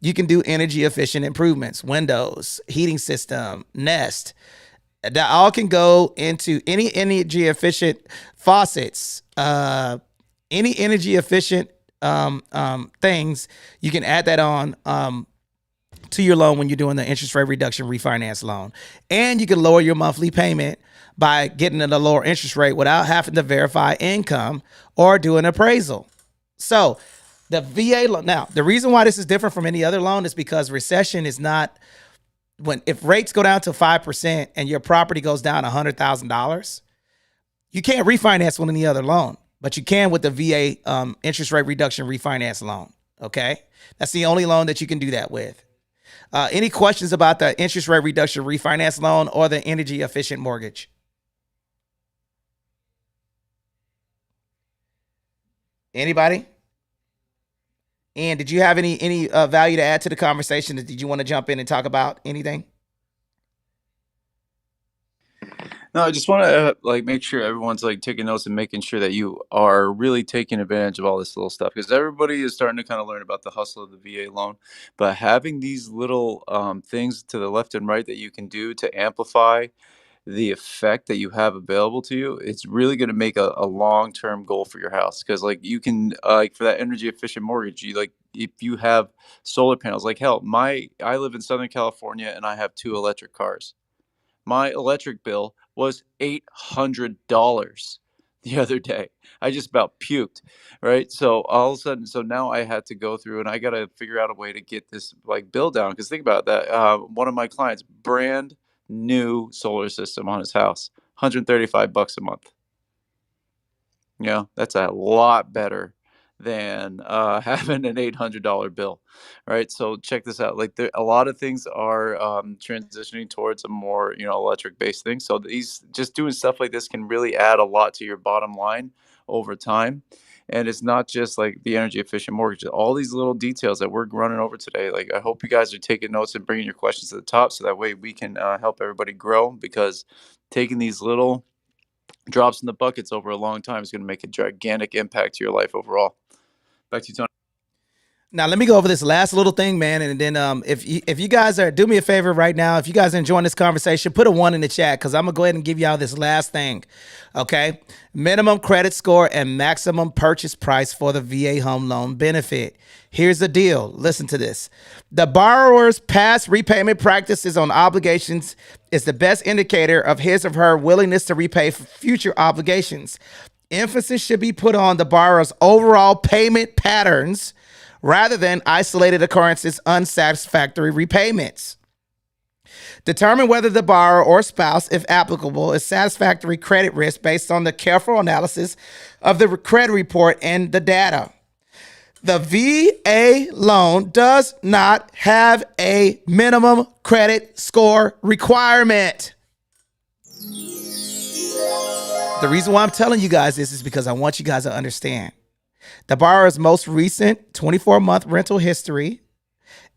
S1: you can do energy efficient improvements, windows, heating system, Nest. That all can go into any energy efficient faucets, any energy efficient things. You can add that on to your loan when you're doing the interest rate reduction refinance loan. And you can lower your monthly payment by getting at a lower interest rate without having to verify income or do an appraisal. So the VA loan, now the reason why this is different from any other loan is because recession is not, if rates go down to 5% and your property goes down $100,000, you can't refinance with any other loan, but you can with the VA interest rate reduction refinance loan. Okay, that's the only loan that you can do that with. Any questions about the interest rate reduction refinance loan or the energy efficient mortgage? Anybody? And did you have any value to add to the conversation? Did you want to jump in and talk about anything?
S3: No, I just want to make sure everyone's taking notes and making sure that you are really taking advantage of all this little stuff, because everybody is starting to kind of learn about the hustle of the VA loan. But having these little things to the left and right that you can do to amplify the effect that you have available to you, it's really going to make a long-term goal for your house. Because you can for that energy efficient mortgage, you if you have solar panels, hell, I live in Southern California and I have 2 electric cars. My electric bill was $800 the other day. I just about puked, right? So all of a sudden, so now I had to go through and I got to figure out a way to get this bill down. Because think about that. One of my clients, brand new solar system on his house, $135 a month. Yeah, that's a lot better than having an $800 bill, right? So check this out. A lot of things are transitioning towards a more electric based thing. So these, just doing stuff like this can really add a lot to your bottom line over time. And it's not just the energy efficient mortgage. All these little details that we're running over today. I hope you guys are taking notes and bringing your questions to the top, so that way we can help everybody grow. Because taking these little drops in the buckets over a long time is going to make a gigantic impact to your life overall. Back to you, Tony.
S1: Now, let me go over this last little thing, man. And then if you guys do me a favor right now, if you guys are enjoying this conversation, put a 1 in the chat, because I'm going to go ahead and give y'all this last thing. Okay. Minimum credit score and maximum purchase price for the VA home loan benefit. Here's the deal. Listen to this. The borrower's past repayment practices on obligations is the best indicator of his or her willingness to repay for future obligations. Emphasis should be put on the borrower's overall payment patterns rather than isolated occurrences, unsatisfactory repayments. Determine whether the borrower or spouse, if applicable, is satisfactory credit risk based on the careful analysis of the credit report and the data. The VA loan does not have a minimum credit score requirement. The reason why I'm telling you guys this is because I want you guys to understand. The borrower's most recent 24-month rental history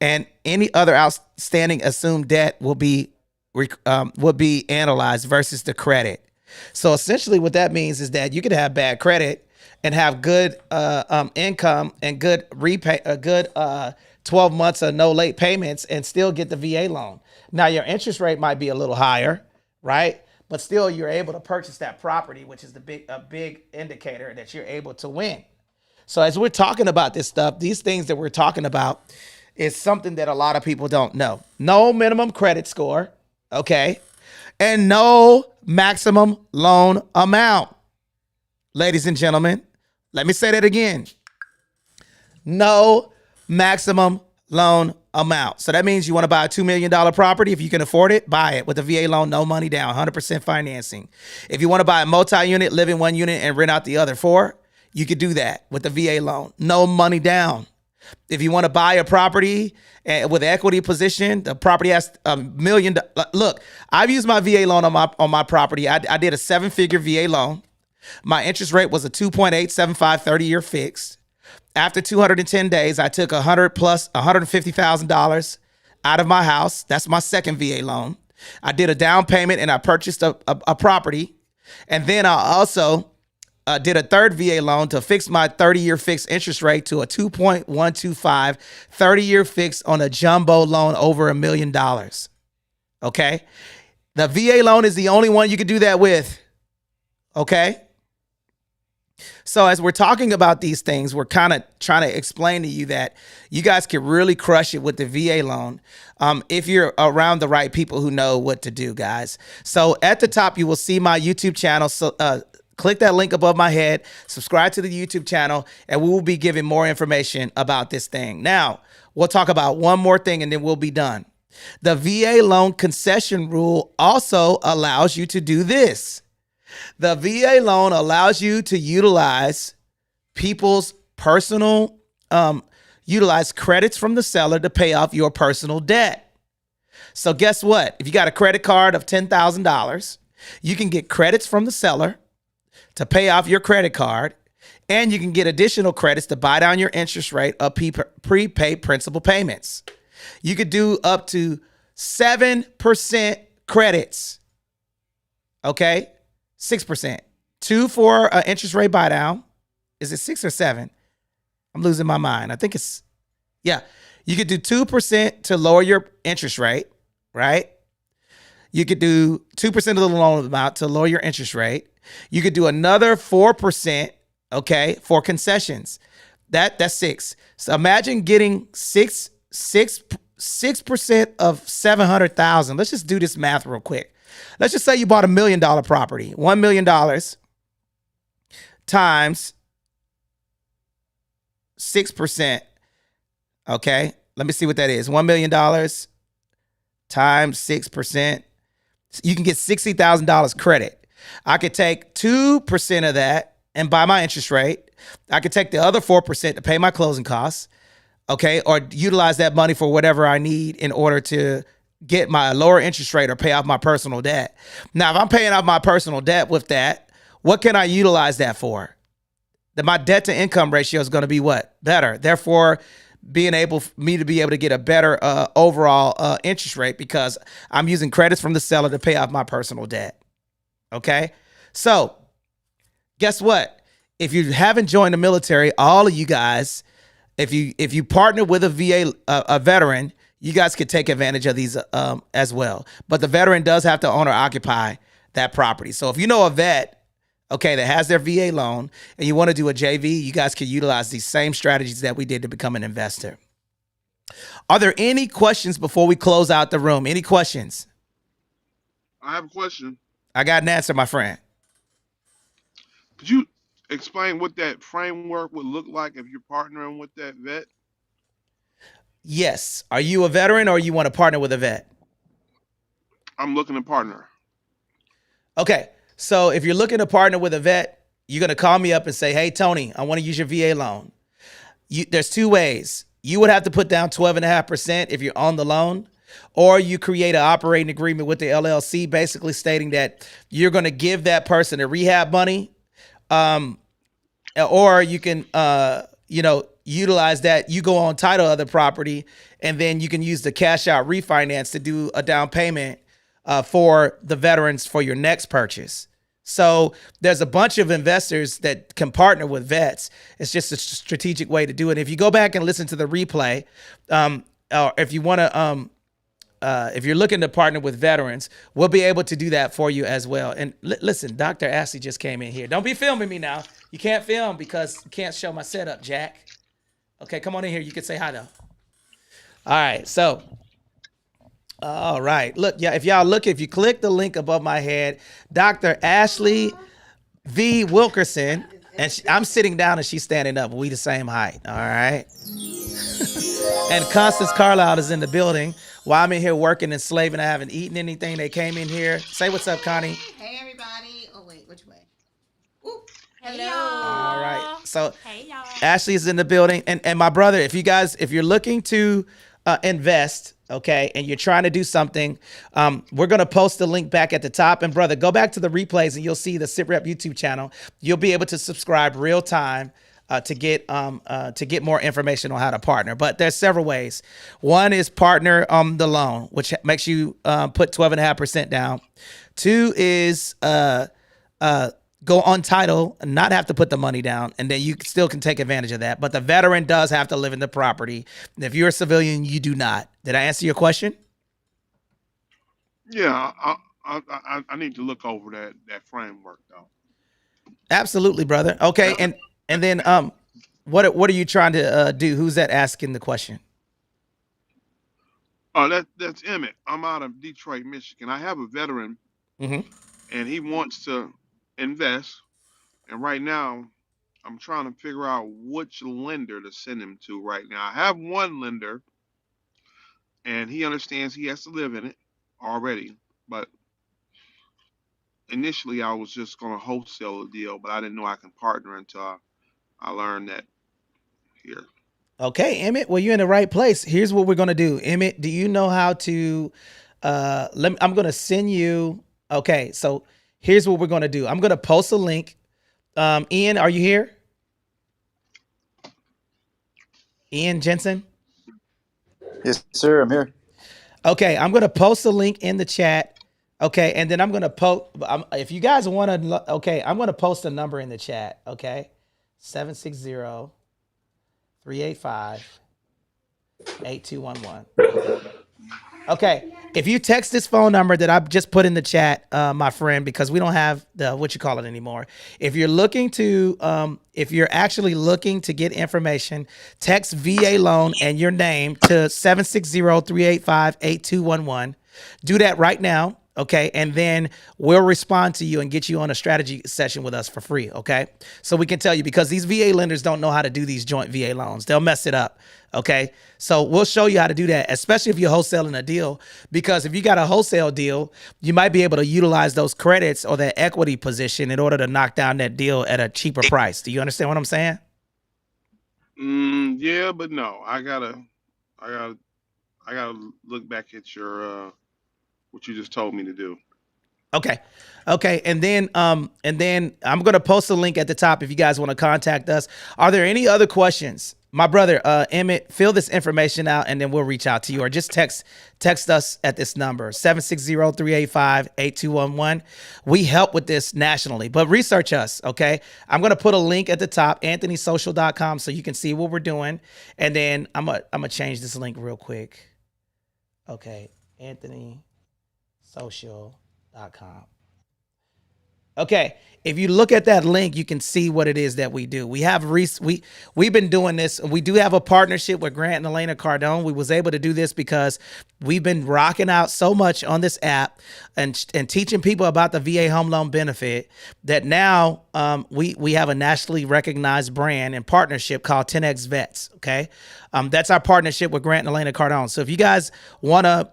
S1: and any other outstanding assumed debt will be analyzed versus the credit. So essentially what that means is that you could have bad credit, and have good income and good repay, a good 12 months of no late payments and still get the VA loan. Now your interest rate might be a little higher, right? But still you're able to purchase that property, which is a big indicator that you're able to win. So as we're talking about this stuff, these things that we're talking about is something that a lot of people don't know. No minimum credit score, okay? And no maximum loan amount. Ladies and gentlemen, let me say that again. No maximum loan amount. So that means you want to buy a $2 million property. If you can afford it, buy it with a VA loan, no money down, 100% financing. If you want to buy a multi-unit, live in one unit and rent out the other 4, you could do that with the VA loan, no money down. If you want to buy a property with equity position, the property has $1 million. Look, I've used my VA loan on my property. I did a 7-figure VA loan. My interest rate was a 2.875 30-year fixed. After 210 days, I took $150,000 out of my house. That's my second VA loan. I did a down payment and I purchased a property. And then I also did a third VA loan to fix my 30-year fixed interest rate to a 2.125 30-year fixed on a jumbo loan over $1 million. Okay? The VA loan is the only one you can do that with. Okay? So as we're talking about these things, we're kind of trying to explain to you that you guys can really crush it with the VA loan if you're around the right people who know what to do, guys. So at the top, you will see my YouTube channel. So click that link above my head, subscribe to the YouTube channel, and we will be giving more information about this thing. Now, we'll talk about one more thing and then we'll be done. The VA loan concession rule also allows you to do this. The VA loan allows you to utilize people's personal, utilize credits from the seller to pay off your personal debt. So guess what? If you got a credit card of $10,000, you can get credits from the seller to pay off your credit card, and you can get additional credits to buy down your interest rate of prepaid principal payments. You could do up to 7% credits. Okay? 6%. 2 for an interest rate buy down. Is it 6 or 7? I'm losing my mind. I think it's, yeah. You could do 2% to lower your interest rate, right? You could do 2% of the loan amount to lower your interest rate. You could do another 4%, okay, for concessions. That's 6. So imagine getting 6% of 700,000. Let's just do this math real quick. Let's just say you bought $1 million property. $1 million times 6%. Okay, let me see what that is. $1 million times 6%. You can get $60,000 credit. I could take 2% of that and buy my interest rate. I could take the other 4% to pay my closing costs. Okay, or utilize that money for whatever I need in order to get my lower interest rate or pay off my personal debt. Now, if I'm paying off my personal debt with that, what can I utilize that for? That my debt to income ratio is going to be what? Better. Therefore, being able me to be able to get a better overall interest rate because I'm using credits from the seller to pay off my personal debt. Okay? So, guess what? If you haven't joined the military, all of you guys, if you partner with a VA a veteran, you guys could take advantage of these as well. But the veteran does have to own or occupy that property. So if you know a vet, okay, that has their VA loan and you want to do a JV, you guys can utilize these same strategies that we did to become an investor. Are there any questions before we close out the room? Any questions?
S20: I have a question.
S1: I got an answer, my friend.
S20: Could you explain what that framework would look like if you're partnering with that vet?
S1: Yes. Are you a veteran or you want to partner with a vet?
S20: I'm looking to partner.
S1: Okay. So if you're looking to partner with a vet, you're going to call me up and say, hey, Tony, I want to use your VA loan. There's 2 ways. You would have to put down 12.5% if you're on the loan, or you create an operating agreement with the LLC, basically stating that you're going to give that person a rehab money, or you can, utilize that. You go on title of the property, and then you can use the cash out refinance to do a down payment for the veterans for your next purchase. So there's a bunch of investors that can partner with vets. It's just a strategic way to do it. If you go back and listen to the replay, or if you want to, if you're looking to partner with veterans, we'll be able to do that for you as well. And listen, Dr. Ashley just came in here. Don't be filming me now. You can't film because you can't show my setup, Jack. Okay, come on in here. You can say hi though. All right, so. All right. Look, yeah, if you click the link above my head, Dr. Ashley V. Wilkerson, and I'm sitting down and she's standing up. We the same height. All right. And Constance Carlisle is in the building. While I'm in here working and slaving, I haven't eaten anything. They came in here. Say what's up, Connie.
S21: Hey, everybody. Oh, wait, which way? Ooh.
S16: Hello.
S1: All right. So
S21: Hey, y'all.
S1: Ashley is in the building. And my brother, if you're looking to invest, okay, and you're trying to do something, we're going to post the link back at the top. And brother, go back to the replays and you'll see the SITREP YouTube channel. You'll be able to subscribe real time to get more information on how to partner. But there's several ways. One is partner on the loan, which makes you put 12.5% down. Two is go on title and not have to put the money down, and then you still can take advantage of that. But the veteran does have to live in the property. And if you're a civilian, you do not. Did I answer your question?
S20: Yeah, I need to look over that framework though.
S1: Absolutely, brother. Okay, and then what are you trying to do? Who's that asking the question?
S20: Oh, that's Emmett. I'm out of Detroit, Michigan. I have a veteran,
S1: Mm-hmm.
S20: and he wants to invest. And right now, I'm trying to figure out which lender to send him to. Right now, I have one lender, and he understands he has to live in it already. But initially, I was just going to wholesale the deal, but I didn't know I can partner until I learned that here.
S1: Okay, Emmett, well, you're in the right place. Here's what we're gonna do. Emmett, do you know how to I'm gonna send you. Okay, so here's what we're gonna do. I'm gonna post a link. Ian, are you here? Ian Jensen?
S3: Yes, sir. I'm here.
S1: Okay, I'm gonna post a link in the chat. Okay, and then I'm gonna post if you guys want to, okay, I'm gonna post a number in the chat, okay? 760-385-8211. Okay, if you text this phone number that I just put in the chat, my friend, because we don't have the what you call it anymore. If you're looking to, if you're actually looking to get information, text VA loan and your name to 760-385-8211. Do that right now. Okay. And then we'll respond to you and get you on a strategy session with us for free. Okay. So we can tell you, because these VA lenders don't know how to do these joint VA loans. They'll mess it up. Okay. So we'll show you how to do that, especially if you're wholesaling a deal, because if you got a wholesale deal, you might be able to utilize those credits or that equity position in order to knock down that deal at a cheaper price. Do you understand what I'm saying?
S20: Yeah, but no, I gotta look back at your what you just told me to do.
S1: Okay. Okay. And then I'm going to post a link at the top if you guys want to contact us. Are there any other questions? My brother, Emmett, fill this information out and then we'll reach out to you, or just text us at this number, 760-385-8211. We help with this nationally, but research us. Okay. I'm going to put a link at the top, anthonysocial.com, so you can see what we're doing. And then I'm going to change this link real quick. Okay. anthonysocial.com. Okay, if you look at that link, you can see what it is that we do. We've been doing this. We do have a partnership with Grant and Elena Cardone. We was able to do this because we've been rocking out so much on this app and teaching people about the VA home loan benefit that now we have a nationally recognized brand and partnership called 10X VETS. Okay, that's our partnership with Grant and Elena Cardone. So if you guys want to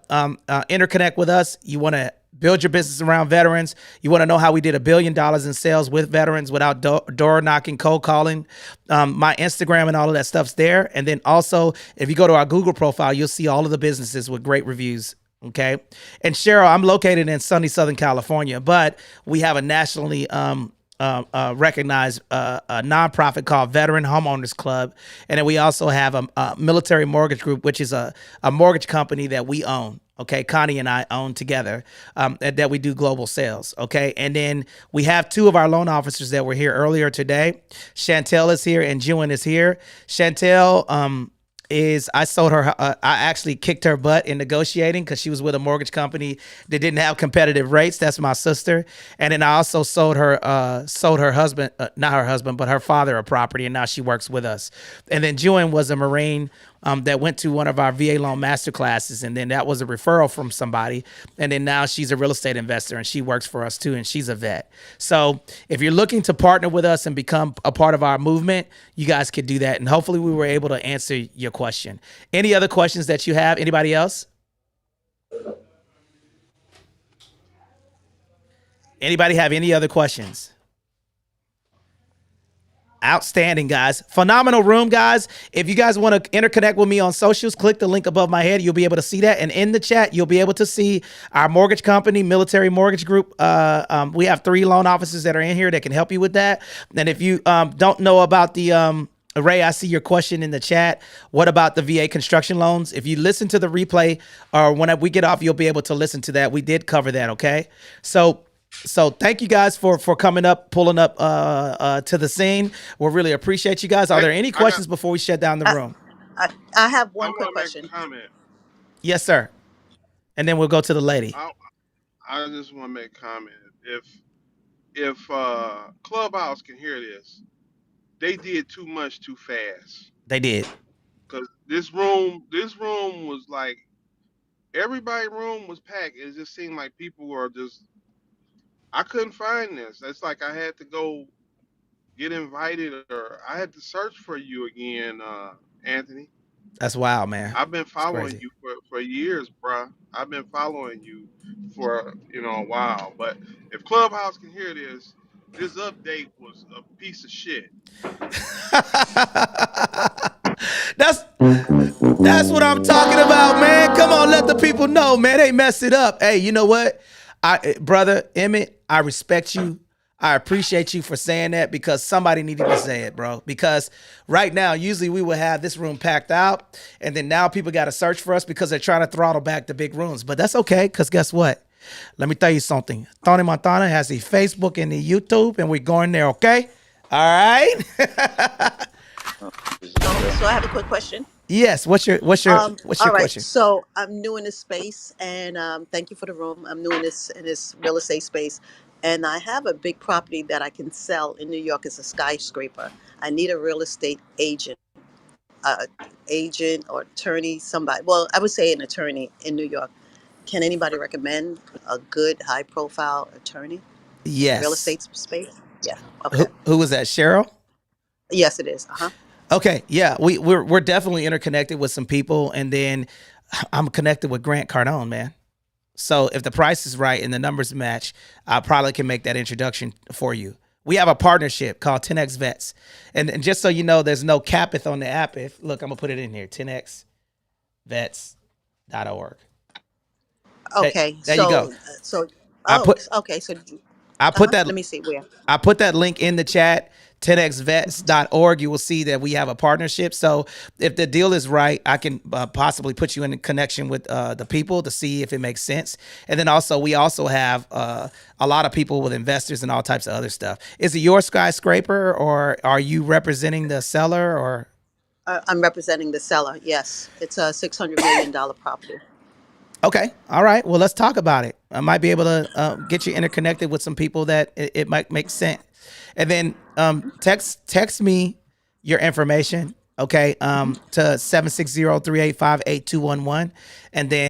S1: interconnect with us, you want to build your business around veterans, you want to know how we did $1 billion in sales with veterans without door knocking, cold calling, my Instagram and all of that stuff's there. And then also, if you go to our Google profile, you'll see all of the businesses with great reviews. Okay. And Cheryl, I'm located in sunny Southern California, but we have a nationally recognized a nonprofit called Veteran Homeowners Club, and then we also have a military mortgage group, which is a mortgage company that we own. Okay, Connie and I own together, that we do global sales. Okay, and then we have two of our loan officers that were here earlier today. Chantel is here and Jewin is here. Chantel, I sold her. I actually kicked her butt in negotiating because she was with a mortgage company that didn't have competitive rates. That's my sister. And then I also sold her husband, not her husband, but her father a property, and now she works with us. And then Jewin was a Marine that went to one of our VA loan masterclasses, and then that was a referral from somebody. And then now she's a real estate investor, and she works for us too, and she's a vet. So if you're looking to partner with us and become a part of our movement, you guys could do that. And hopefully we were able to answer your question. Any other questions that you have? Anybody else? Anybody have any other questions? Outstanding, guys. Phenomenal room, guys. If you guys want to interconnect with me on socials, click the link above my head. You'll be able to see that. And in the chat, you'll be able to see our mortgage company, Military Mortgage Group. We have 3 loan officers that are in here that can help you with that. And if you don't know about the Ray, I see your question in the chat. What about the VA construction loans? If you listen to the replay or when we get off, you'll be able to listen to that. We did cover that, okay? So thank you guys for coming up, pulling up to the scene. We really appreciate you guys. Are there any questions before we shut down the room?
S7: I have
S20: I
S7: one
S20: want
S7: quick
S20: to make
S7: question.
S20: a comment.
S1: Yes, sir. And then we'll go to the lady.
S20: I just want to make a comment. If Clubhouse can hear this, they did too much too fast.
S1: They did.
S20: Cause this room was like everybody's room was packed. It just seemed like people were just. I couldn't find this. It's like I had to go get invited, or I had to search for you again, Anthony.
S1: That's wild, man.
S20: I've been
S1: It's
S20: following
S1: crazy.
S20: you for years, bruh. I've been following you for a while. But if Clubhouse can hear this, this update was a piece of shit.
S1: That's what I'm talking about, man. Come on, let the people know, man. They messed it up. Hey, you know what? Brother Emmett, I respect you. I appreciate you for saying that because somebody needed to say it, bro. Because right now, usually we would have this room packed out, and then now people got to search for us because they're trying to throttle back the big rooms. But that's okay, because guess what? Let me tell you something. Tony Montana has a Facebook and a YouTube, and we're going there, okay? All right?
S7: So I have a quick question.
S1: Yes. What's your
S7: All right.
S1: question?
S7: So I'm new in this space, and thank you for the room. I'm new in this real estate space, and I have a big property that I can sell in New York. It's a skyscraper. I need a real estate uh, agent or attorney, somebody. Well, I would say an attorney in New York. Can anybody recommend a good, high-profile attorney in real
S1: Yes.
S7: estate space? Yeah. Okay.
S1: Who was that? Cheryl?
S7: Yes, it is. Uh-huh.
S1: Okay, yeah, we're definitely interconnected with some people, and then I'm connected with Grant Cardone, man. So if the price is right and the numbers match, I probably can make that introduction for you. We have a partnership called 10X VETS, and just so you know, there's no capith on the app. Look, I'm gonna put it in here, 10xvets.org.
S7: Okay.
S1: There you go.
S7: Okay. So,
S1: I put that.
S7: let me see where.
S1: I put that link in the chat, 10xvets.org. You will see that we have a partnership. So if the deal is right, I can possibly put you in connection with the people to see if it makes sense. And then we also have a lot of people with investors and all types of other stuff. Is it your skyscraper, or are you representing the seller, or?
S7: I'm representing the seller. Yes, it's a $600 million property.
S1: Okay. All right. Well, let's talk about it. I might be able to get you interconnected with some people that it might make sense. And then text me your information, okay, to 760-385-8211. And then